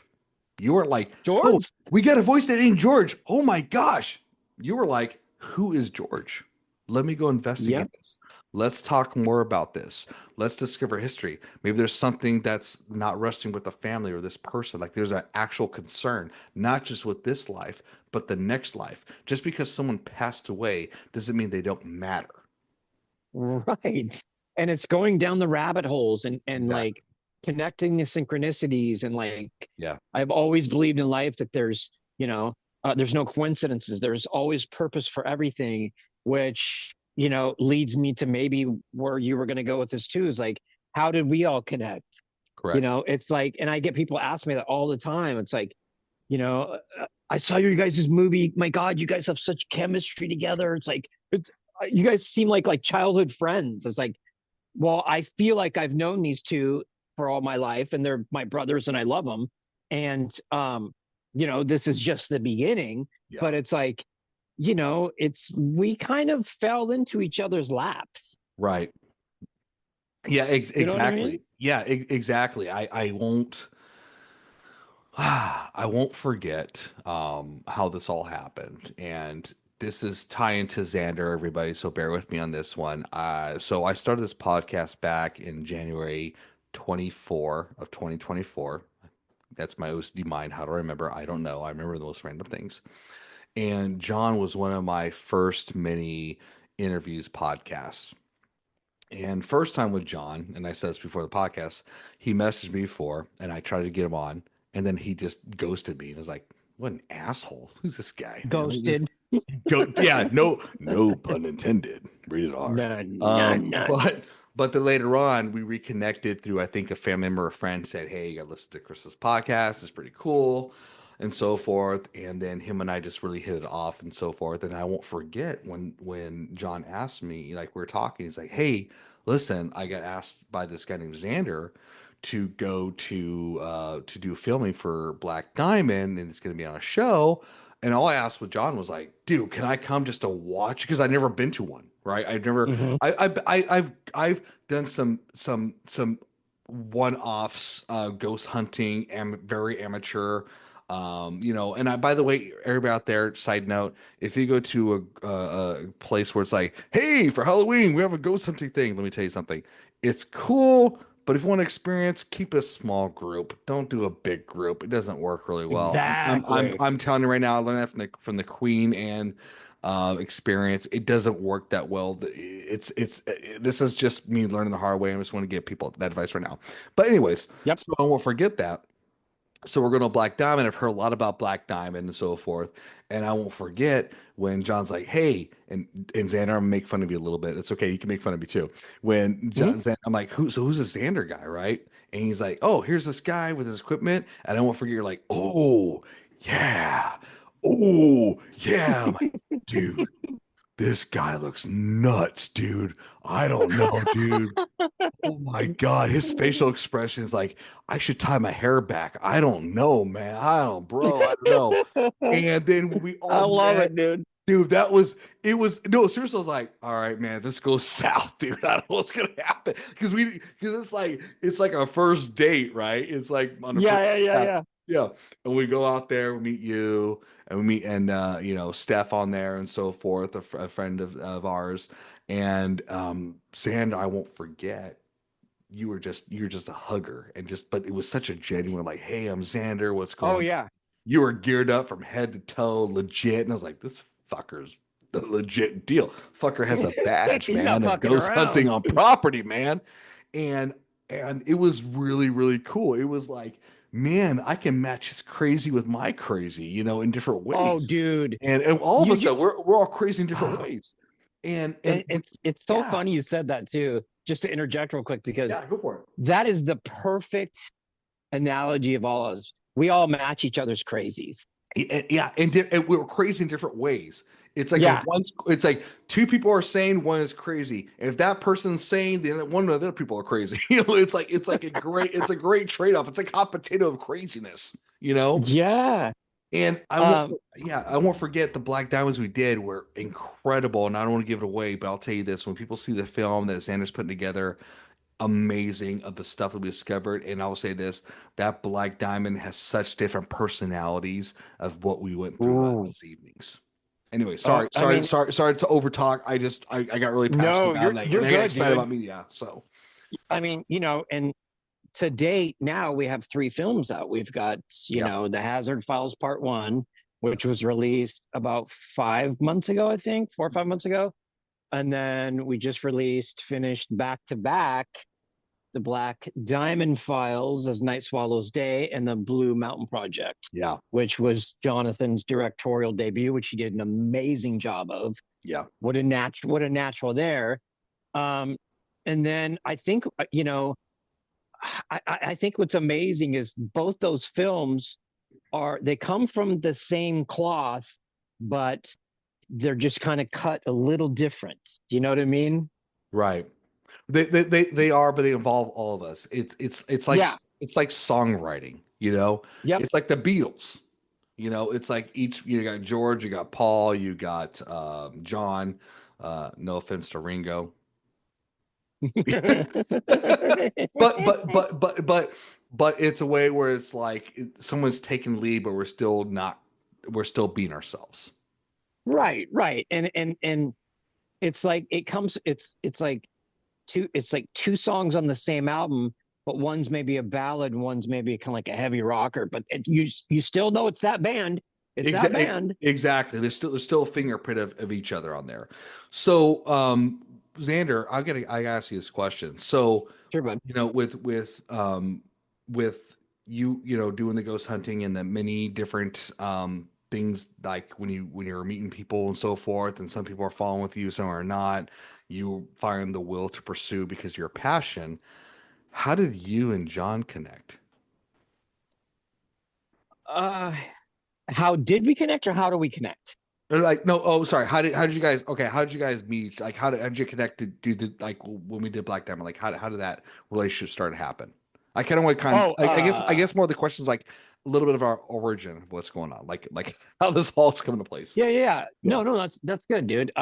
You were like, oh, George. we got a voice that ain't George. Oh my gosh. You were like, who is George? Let me go investigate Yep. this. Let's talk more about this. Let's discover history. Maybe there's something that's not resting with the family or this person. Like there's an actual concern, not just with this life, but the next life. Just because someone passed away doesn't mean they don't matter. Right. And it's going down the rabbit holes and Exactly. like connecting the synchronicities and like Yeah. I've always believed in life that there's no coincidences. There's always purpose for everything, which, leads me to maybe where you were going to go with this too is like, how did we all connect? Correct. It's like, and I get people ask me that all the time. It's like, I saw you guys' movie. My God, you guys have such chemistry together. It's like, you guys seem like childhood friends. It's like, well, I feel like I've known these two for all my life, and they're my brothers, and I love them. And this is just the beginning. Yeah. But it's like, it's we kind of fell into each other's laps. Right. Yeah, You know what I mean? exactly. Yeah, exactly. I won't I won't forget how this all happened. And this is tying to Xander, everybody, so bear with me on this one. So I started this podcast back in January 24 of 2024. That's my OCD mind. How do I remember? I don't know. I remember the most random things. And John was one of my first many interviews podcasts. And first time with John, and I said this before the podcast, he messaged me before, and I tried to get him on, and then he just ghosted me and was like, "What an asshole! Who's this guy, man? Ghosted. Go, yeah, no pun intended. Rated R." No, no, no. But But then later on, we reconnected through, I think, a family member or friend said, "Hey, you got to listen to Chris's podcast. It's pretty cool," and so forth. And then him and I just really hit it off and so forth. And I won't forget when John asked me, like we were talking, he's like, "Hey, listen, I got asked by this guy named Xander to go to do filming for Black Diamond, and it's going to be on a show." And all I asked with John was like, "Dude, can I come just to watch?" Because I'd never been to one, right? I've never, Hmm. I've done some one-offs, ghost hunting, very amateur, and by the way, everybody out there, side note, if you go to a place where it's like, "Hey, for Halloween, we have a ghost hunting thing," let me tell you something, it's cool. But if you want to experience, keep a small group. Don't do a big group. It doesn't work really well. Exactly. I'm telling you right now. I learned that from the Queen and experience. It doesn't work that well. This is just me learning the hard way. I just want to give people that advice right now. But anyways, Yep. so I won't forget that. So we're going to Black Diamond. I've heard a lot about Black Diamond and so forth. And I won't forget when John's like, "Hey," and Xander, I'm gonna make fun of you a little bit. It's okay. You can make fun of me too. When Hmm. I'm like, who's this Xander guy, right? And he's like, "Oh, here's this guy with his equipment." And I won't forget, you're like, "Oh, yeah. Oh, yeah." I'm like, "Dude, this guy looks nuts, dude. I don't know, dude. Oh my God, his facial expression is like, I should tie my hair back. I don't know, man. Bro, I don't know." And then when we I all love met, it, dude. dude, it was, no, seriously, I was like, all right, man, this goes south, dude. I don't know what's gonna happen. Because it's like our first date, right? It's like on the Yeah, first, yeah, yeah, yeah. yeah. And we go out there, we meet you, and we meet, and Steph on there and so forth, a friend of ours. And Xander, I won't forget, you were just a hugger, and just, but it was such a genuine, like, "Hey, I'm Xander, what's Oh going on?" yeah. You were geared up from head to toe, legit. And I was like, "This fucker's the legit deal. Fucker has a badge, He's not man, of fucking ghost hunting around. on property, man." And it was really, really cool. It was like, man, I can match his crazy with my crazy, in different Oh, ways. dude. And all of You us, just that we're all crazy in different ways. And and it's so yeah, funny you said that too. Just to interject real quick, because yeah, go for it. that is the perfect analogy of all of us. We all match each other's crazies. Yeah, and we were crazy in different ways. Yeah. It's like two people are sane, one is crazy. And if that person's sane, then one of the other people are crazy. It's a great trade-off. It's like hot potato of craziness, you know? Yeah. And Um, I won't forget the Black Diamonds we did were incredible. And I don't want to give it away, but I'll tell you this: when people see the film that Xander's putting together, amazing of the stuff that we discovered. And I will say this: that Black Diamond has such different personalities of what we went through ooh. those evenings. Anyway, I mean, sorry to overtalk. I got really passionate no, about it, you're and I got good, excited dude. about media. So I mean, and to date now we have three films out. We've got, yeah, The Hazard Files Part One, which was released about 5 months ago, I think, 4 or 5 months ago. And then we just finished back to back the Black Diamond Files as Night Swallows Day and the Blue Mountain Project, yeah, which was Jonathan's directorial debut, which he did an amazing job of. yeah. What a natural there. Um, and then I think I think what's amazing is both those films they come from the same cloth, but they're just kind of cut a little different. Do you know what I mean? Right. They are, but they involve all of us. Yeah. It's like songwriting, Yep. It's like the Beatles. It's like each, you got George, you got Paul, you got John. No offense to Ringo. But it's a way where it's like someone's taking lead, but we're still being ourselves. Right, right. And it's like it's like two songs on the same album, but one's maybe a ballad, one's maybe kind of like a heavy rocker, but you still know it's that band. It's that band. Exactly. There's still a fingerprint of each other on there. So, Xander, I gotta ask you this question. So, Sure, bud. with you, doing the ghost hunting and the many different things like when you're meeting people and so forth, and some people are following with you, some are not. You find the will to pursue because your passion. How did you and John connect? Uh, how did we connect, or how do we connect? Or like, no, oh, sorry. How did you guys? Okay, how did you guys meet? Like, how did you connect to do the like when we did Black Diamond? Like, how did that relationship start to happen? I kind of want to Oh, I guess more of the questions like a little bit of our origin of what's going on, like how this all's coming to place. yeah. Yeah, No, that's good, dude.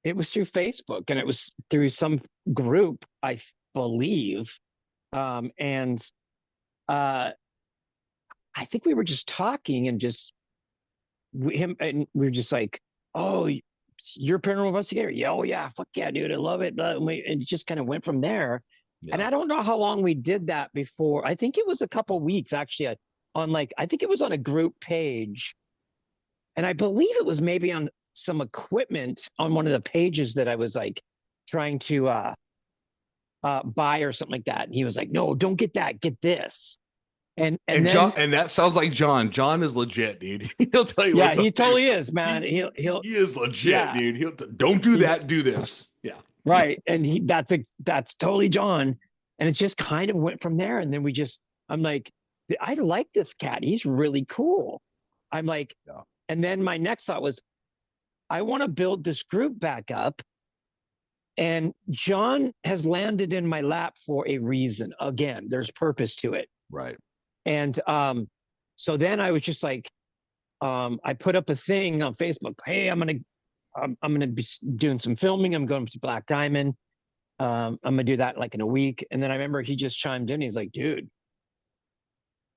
It was through Facebook, and it was through some group, believe. And uh, I think we were just talking, and just him, and we were just like, "Oh, you're a paranormal investigator? Yeah, oh yeah, fuck yeah, dude, I love it." And it just kind of went from there. And yeah, I don't know how long we did that before. I think it was a couple weeks actually. On like, I think it was on a group page, and I believe it was maybe on some equipment on one of the pages that I was like trying to buy or something like that. And he was like, "No, don't get that, get this." And and John, then and that sounds like John. John is legit, dude. He'll tell you yeah, what's up. he totally is, man. He, He'll he is legit, yeah, dude. Don't do he that. Do this. Yeah, right. And that's totally John. And it just kind of went from there. And then I'm like, I like this cat. He's really cool. I'm like, yeah, and then my next thought was, I want to build this group back up. And John has landed in my lap for a reason. Again, there's purpose to it. right. And so then I was just like, I put up a thing on Facebook. Hey, I'm gonna be doing some filming. I'm going to Black Diamond. I'm gonna do that like in a week. And then I remember he just chimed in. He's like, "Dude,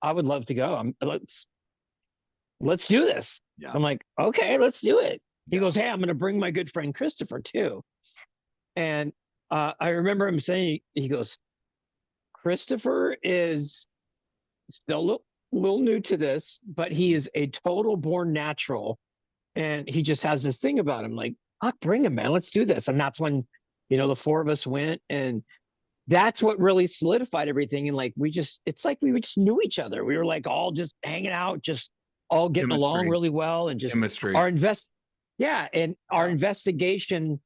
I would love to go. Let's do this." Yeah, I'm like, "Okay, let's do it." He yeah, goes, "Hey, I'm gonna bring my good friend Christopher too." And I remember him saying, he goes, "Christopher is still a little new to this, but he is a total born natural, and he just has this thing about him. Like, I'll bring him, man. Let's do this." And that's when, the four of us went, and that's what really solidified everything. And like, it's like we just knew each other. We were like all just hanging out, just all getting along chemistry, really well, and just chemistry. our invest, yeah, and our Yeah, investigation,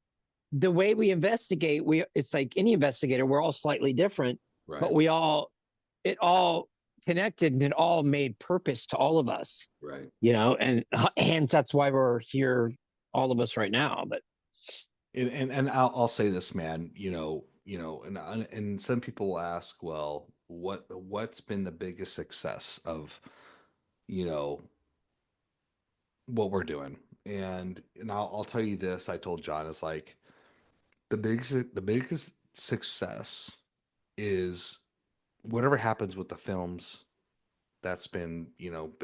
the way we investigate, it's like any investigator, we're all slightly different, right, but it all connected, and it all made purpose to all of us, right. and hence that's why we're here, all of us right now. But And I'll say this, man. And some people will ask, well, what's been the biggest success of you know what we're doing? And I'll tell you this. I told John, it's like the biggest success is whatever happens with the films that's been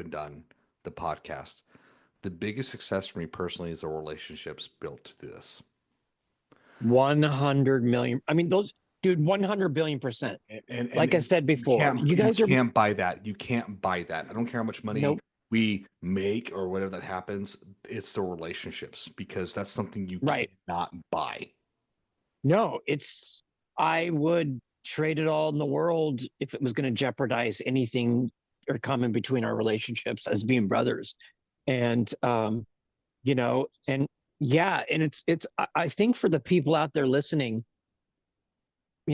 done, the podcast. The biggest success for me personally is the relationships built to this. 100 million, I mean, those, dude, 100 billion%. And Like I said you before, can't you you guys are, can't buy that. You can't buy that. I don't care how much money nope, we make or whatever that happens. It's the relationships because that's something you right. cannot buy. No, I would trade it all in the world if it was going to jeopardize anything or come in between our relationships as being brothers. And, and yeah, and I think for the people out there listening,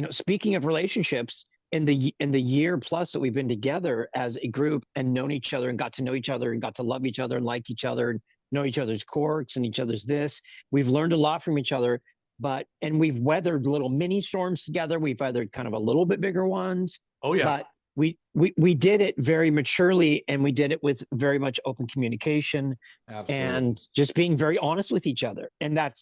speaking of relationships, in the year plus that we've been together as a group and known each other and got to know each other and got to love each other and like each other and know each other's quirks and each other's this, we've learned a lot from each other. And we've weathered little mini storms together. We've weathered kind of a little bit bigger ones, Oh yeah, but we did it very maturely, and we did it with very much open communication absolutely. and just being very honest with each other. And that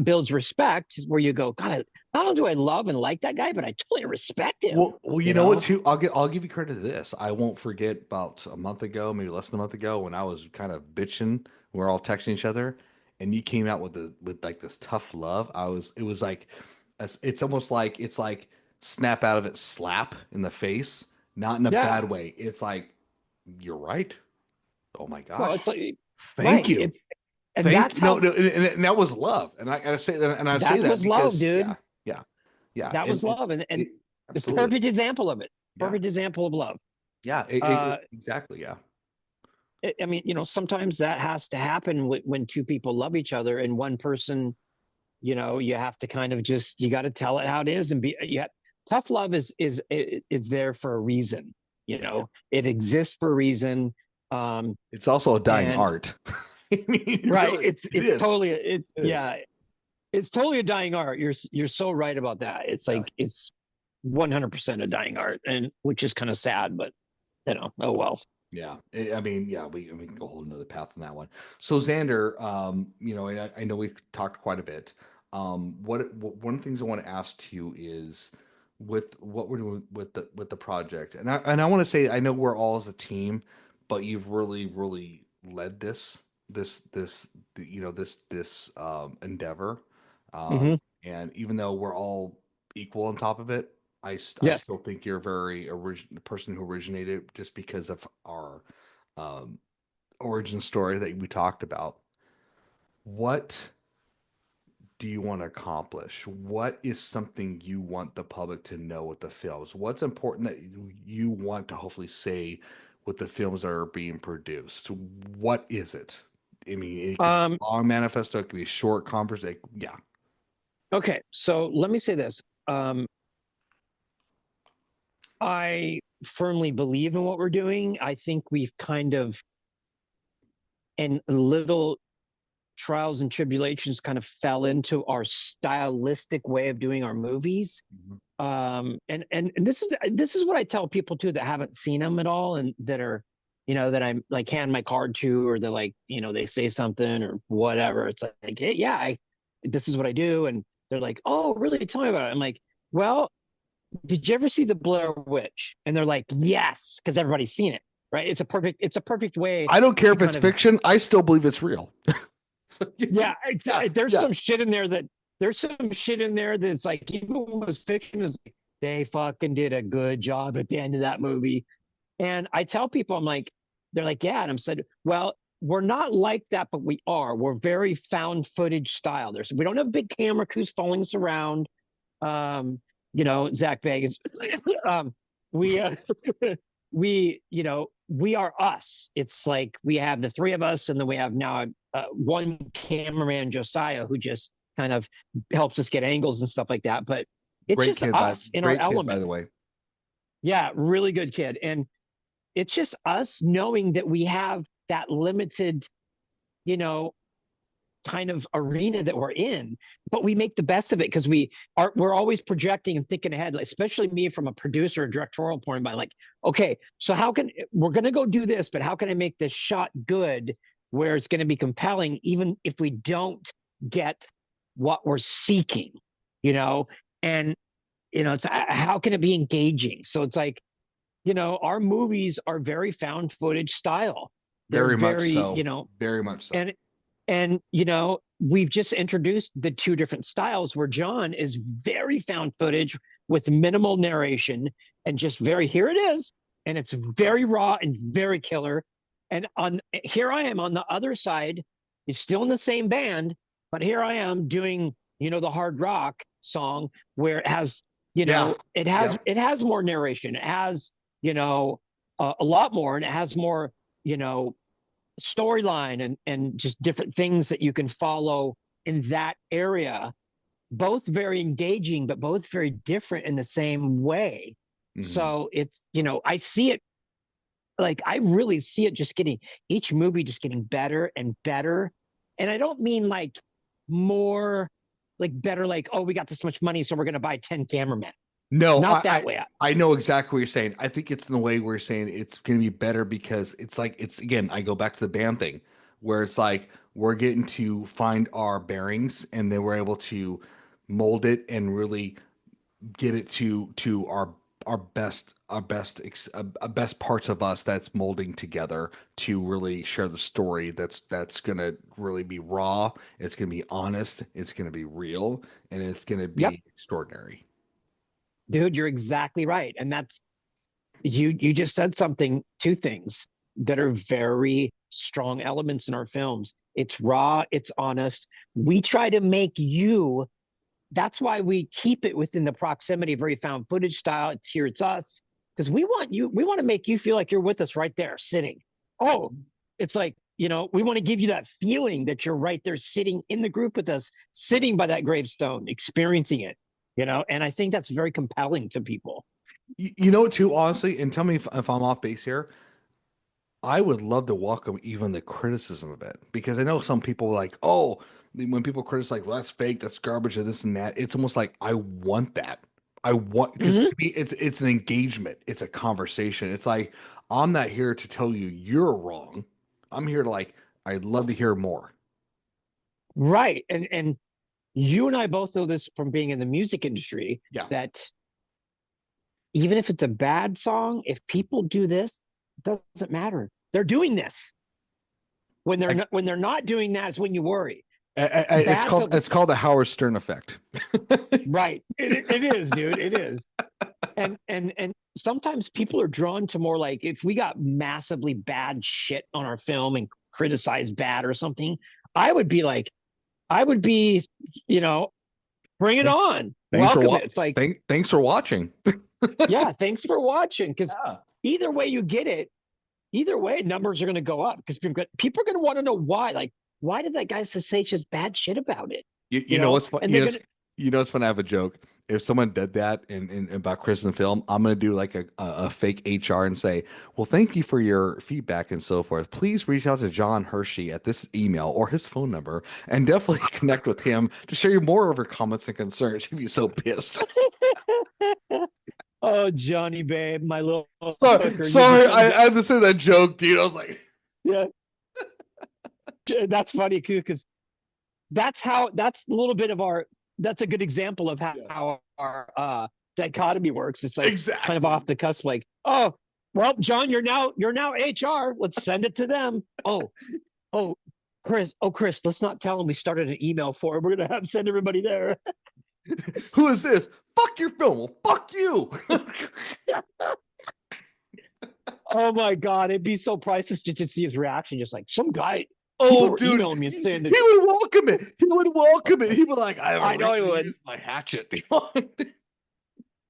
builds respect, where you go, God, not only do I love and like that guy, but I totally respect him. Well, you know what? Too, I'll give you credit to this. I won't forget about a month ago, maybe less than a month ago, when I was kind of bitching. We're all texting each other, and you came out with like this tough love. It was like, it's almost like it's like snap out of it, slap in the face, not in a Yeah. bad way. It's like you're right. Oh my Well, gosh, it's like, thank right. you. And Thank that's no, how, no, and that was love, and I gotta say that, and I say that that was love, because dude. yeah, yeah, yeah, That was love. And it, it's absolutely, perfect example of it. yeah, Perfect example of love. yeah, Uh, exactly, yeah, I mean, sometimes that has to happen when two people love each other and one person, you have to kind of just, you got to tell it how it is and be, yeah. Tough love is there for a reason. Yeah. It exists for a reason. It's also a dying And art. I mean, right, really, it's it it's is. totally it's It is. yeah, it's totally a dying art. You're so right about that. It's Yeah. like it's 100% a dying art, and which is kind of sad, but oh well. Yeah, I mean, yeah, we can go a whole another path on that one. So Xander, and I know we've talked quite a bit. One of the things I want to ask you is with what we're doing with the project, and I want to say I know we're all as a team, but you've really led this endeavor, Hmm. and even though we're all equal on top of it, I Yes. still think you're a very the person who originated just because of our um, origin story that we talked about. What do you want to accomplish? What is something you want the public to know with the films? What's important that you want to hopefully say with the films that are being produced? What is it? I mean, it could be Um, a long manifesto, it could be a short conversation. Yeah. okay, so let me say this. I firmly believe in what we're doing. I think we've kind of, in little trials and tribulations, kind of fell into our stylistic way of doing our movies. Mhm. And this is what I tell people too that haven't seen them at all and that are, that I'm like hand my card to, or they're like, they say something or whatever. It's like, hey, yeah, this is what I do. And they're like, oh, really? Tell me about it. I'm like, well, did you ever see the Blair Witch? And they're like, yes, because everybody's seen it, right? It's a perfect way I don't care to if it's kind of, fiction. I still believe it's real. yeah, Yeah, there's yeah. some shit in there that's like, even when it was fiction, is like, they fucking did a good job at the end of that movie. And I tell people, I'm like, they're like, yeah. And I'm said, well, we're not like that, but we are. We're very found footage style. We don't have big camera crews following us around. Zach Bagans. We we are us. It's like we have the three of us, and then we have now one cameraman, Josiah, who just kind of helps us get angles and stuff like that. But it's just us in our Great kid, by element. the way. Yeah, really good kid. And it's just us knowing that we have that limited, you know, kind of arena that we're in, but we make the best of it because we're always projecting and thinking ahead, especially me from a producer or directorial point of view, like, okay, so we're going to go do this, but how can I make this shot good where it's going to be compelling even if we don't get what we're seeking, you know and it's how can it be engaging? So it's like, our movies are very found footage style. They're Very much very, so. Very much so. and we've just introduced the two different styles where John is very found footage with minimal narration and just very, here it is, and it's very raw and very killer. And on here I am on the other side, it's still in the same band, but here I am doing, the hard rock song where it has, Yeah. it Yeah. has more narration. It has, a lot more, and it has more, you know, storyline and just different things that you can follow in that area, both very engaging but both very different in the same way. Mhm. So it's, I see it, like I really see it just getting, each movie just getting better and better. And I don't mean like more, like better, like, oh, we got this much money so we're going to buy 10 cameramen. No, Not that way. I know exactly what you're saying. I think it's in the way we're saying it's going to be better because it's like it's again. I go back to the band thing, where it's like we're getting to find our bearings, and then we're able to mold it and really get it to our best parts of us that's molding together to really share the story that's gonna really be raw. It's gonna be honest. It's gonna be real, and it's gonna Yep, be extraordinary. dude, you're exactly right. And that's, you just said something, two things that are very strong elements in our films. It's raw, it's honest. We try to make you, that's why we keep it within the proximity of very found footage style. It's here, it's us, because we want to make you feel like you're with us right there sitting. Oh, It's like, we want to give you that feeling that you're right there sitting in the group with us, sitting by that gravestone, experiencing it, and I think that's very compelling to people. You know what, too, honestly, and tell me if I'm off base here. I would love to welcome even the criticism of it because I know some people like, oh, when people criticize, like, well, that's fake, that's garbage, and this and that. It's almost like I want that. I want because Mhm. to me, it's an engagement, it's a conversation. It's like I'm not here to tell you you're wrong. I'm here to like, I'd love to hear more. Right. And you and I both know this from being in the music industry Yeah, that even if it's a bad song, if people do this, it doesn't matter. They're doing this. I, When they're not doing that is when you worry. it's Bad called film, it's called the Howard Stern effect. right? It is, dude. It is. And sometimes people are drawn to more like if we got massively bad shit on our film and criticized bad or something, I would be like, I would be, you know, bring it on, Thanks for welcome it. It's like, thanks for watching. yeah, thanks for watching. Because Yeah. either way you get it, either way, numbers are going to go up because people are going to want to know why. Like, why did that guy say just bad shit about it? You know what's fun? And they're going to, You know it's fun. I have a joke. If someone did that in about Chris in the film, I'm gonna do like a fake HR and say, "Well, thank you for your feedback and so forth. Please reach out to John Hershey at this email or his phone number, and definitely connect with him to share you more of your comments and concerns." He'd be so pissed. oh, Johnny, babe, my little hooker, you've Sorry, become, I had to say that joke, dude. I was like, yeah, that's funny too, because that's a little bit of that's a good example of yeah, how our dichotomy works. It's like kind of exactly. off the cusp, like, oh, well, John, you're now HR. Let's send it to them. Oh, Chris, let's not tell them we started an email for him. We're gonna have send everybody there. Who is this? Fuck your film. Well, fuck you. Oh my god, it'd be so priceless to just see his reaction. Just like some guy, people Oh, were dude, emailing me and saying he that. would welcome it. He would welcome it. He'd be like, I I haven't know he recently would. used my hatchet.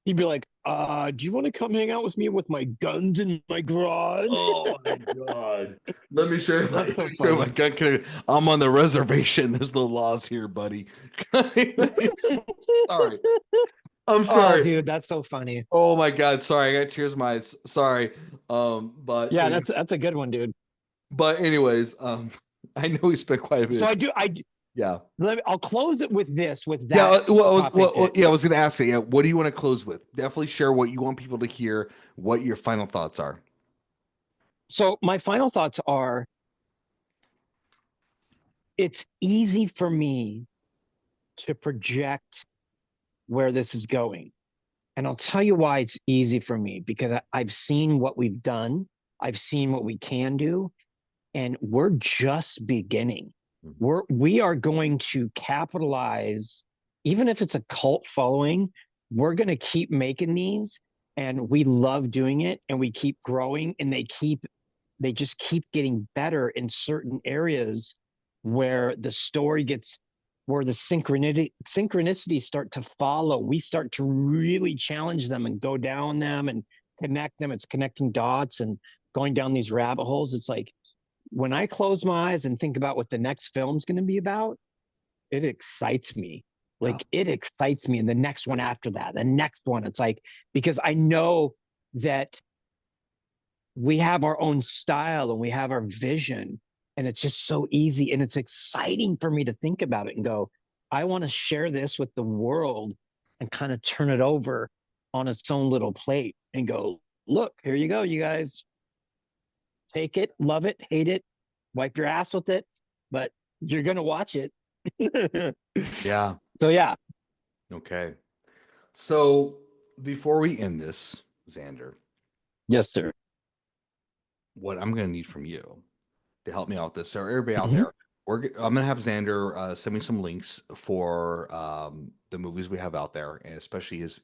He'd be like, do you want to come hang out with me with my guns in my garage? Oh my God. Let That's so me show you my funny. gun cannon. I'm on the reservation. There's no laws here, buddy. Sorry. I'm Oh, sorry. dude, that's so funny. Oh my God. Sorry. I got tears in my eyes. Sorry. Yeah, that's a good one, dude. But anyways, I know we spent quite a bit So of I time. do. Yeah. I'll close it with this, with Yeah, that topic. That yeah, I was going to ask you, yeah, what do you want to close with? Definitely share what you want people to hear, what your final thoughts are. so my final thoughts are: it's easy for me to project where this is going, and I'll tell you why it's easy for me because I've seen what we've done, I've seen what we can do, and we're just beginning. Mhm. We are going to capitalize, even if it's a cult following, we're going to keep making these, and we love doing it, and we keep growing, and they just keep getting better in certain areas where the story gets where the synchronicities start to follow. We start to really challenge them and go down them and connect them. It's connecting dots and going down these rabbit holes. It's like when I close my eyes and think about what the next film's going to be about, it excites me. Yeah. Like it excites me. And the next one after that, the next one, it's like, because I know that we have our own style and we have our vision. And it's just so easy. And it's exciting for me to think about it and go, I want to share this with the world and kind of turn it over on its own little plate and go, look, here you go, you guys. Take it, love it, hate it, wipe your ass with it, but you're gonna watch it. Yeah. So yeah, Okay. So before we end this, Xander, yes, sir. what I'm going to need from you to help me out with this. So everybody out Mhm. there, I'm gonna have Xander send me some links for the movies we have out there, and especially his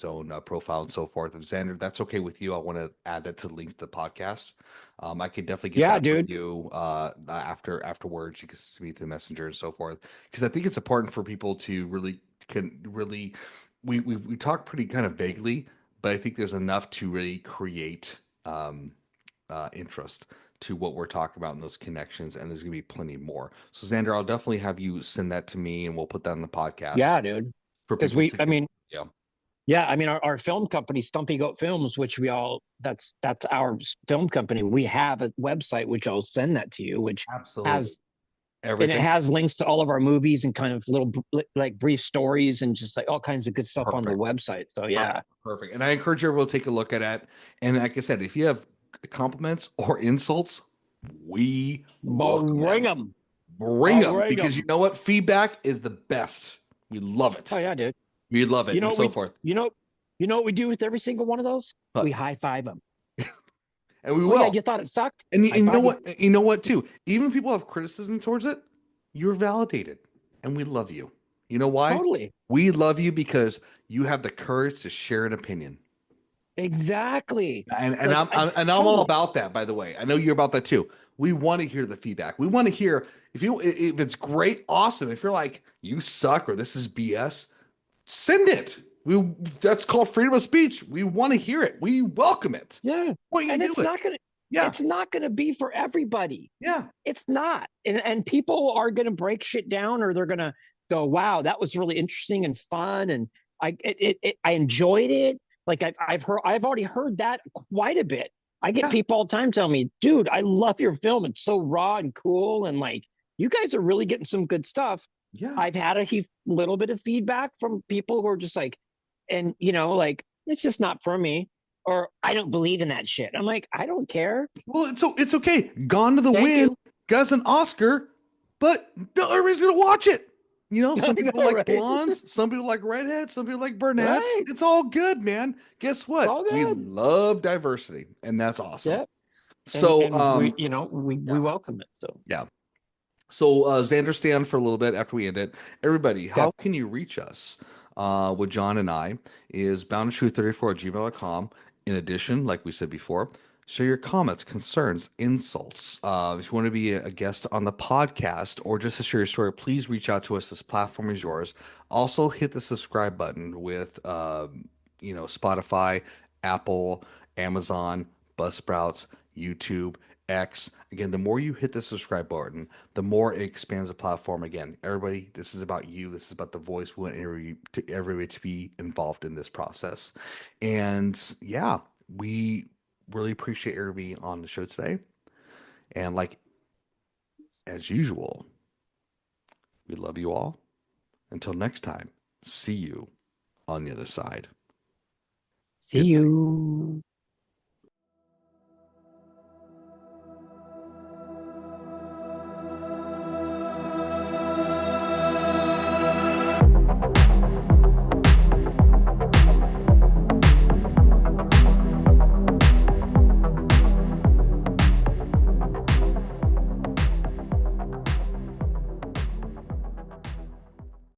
own profile and so forth. If Xander, that's okay with you, I want to add that to the link to the podcast. I could definitely get Yeah, that from dude. you afterwards. You can speak to the messenger and so forth, because I think it's important for people to really we talk pretty kind of vaguely, but I think there's enough to really create interest. to what we're talking about in those connections, and there's gonna be plenty more. So Xander, I'll definitely have you send that to me, and we'll put that in the podcast Yeah, dude. for Because people to. Yeah, yeah, I mean, our film company, Stumpy Goat Films, which that's our film company. We have a website, which I'll send that to you, which absolutely. has, and it Everything has links to all of our movies and kind of little like brief stories and just like all kinds of good stuff on the perfect. website. So Perfect. yeah, Perfect. And I encourage everyone to take a look at it. And like I said, if you have compliments or insults, we welcome bring them. them. Bring I'll them bring because you them. know what? Feedback is the best. We love Oh it. yeah, dude. We love it, You know and what so we forth. you know what we do with every single one of those? We But high five them. and we Oh yeah, will. you thought it sucked? And High you know five them. what? You know what too? Even if people have criticism towards it, you're validated, and we love you. You know why? Totally. We love you because you have the courage to share an opinion. Exactly. And Like I'm all totally. about that, by the way. I know you're about that too. We want to hear the feedback. We want to hear if it's great, awesome. If you're like you suck or this is BS, send it. That's called freedom of speech. We want to hear it. We welcome it. Yeah. Why don't And you do it? Yeah, it's not gonna be for everybody. yeah, It's not. And people are gonna break shit down, or they're gonna go, wow, that was really interesting and fun. And I enjoyed it. Like I've already heard that quite a bit. I get yeah, people all the time telling me, dude, I love your film. It's so raw and cool. And like you guys are really getting some good stuff. yeah. I've had a little bit of feedback from people who are just like, and like, it's just not for me, or I don't believe in that shit. I'm like, I don't care. Well, it's okay. Gone to the Thank Wind you. got an Oscar, but not everybody's gonna watch it. You know, I some people know, like right? blondes, some people like redheads, some people like brunettes. Right. It's all good, man. Guess It's what? all We good. love diversity, and that's awesome. Yeah. So, And we, we yeah, welcome it. So yeah. So, Xander, stay on for a little bit after we end it. Everybody, yeah. how can you reach us? With John and I is boundtotruth34@gmail.com. In addition, like we said before, share your comments, concerns, insults. If you want to be a guest on the podcast or just to share your story, please reach out to us. This platform is yours. Also, hit the subscribe button with, Spotify, Apple, Amazon, Buzzsprouts, YouTube, X. Again, the more you hit the subscribe button, the more it expands the platform. Again, everybody, this is about you. This is about the voice. We want everybody to be involved in this process. And yeah, we really appreciate everybody on the show today. And like as usual, we love you all. Until next time, see you on the other side. See you.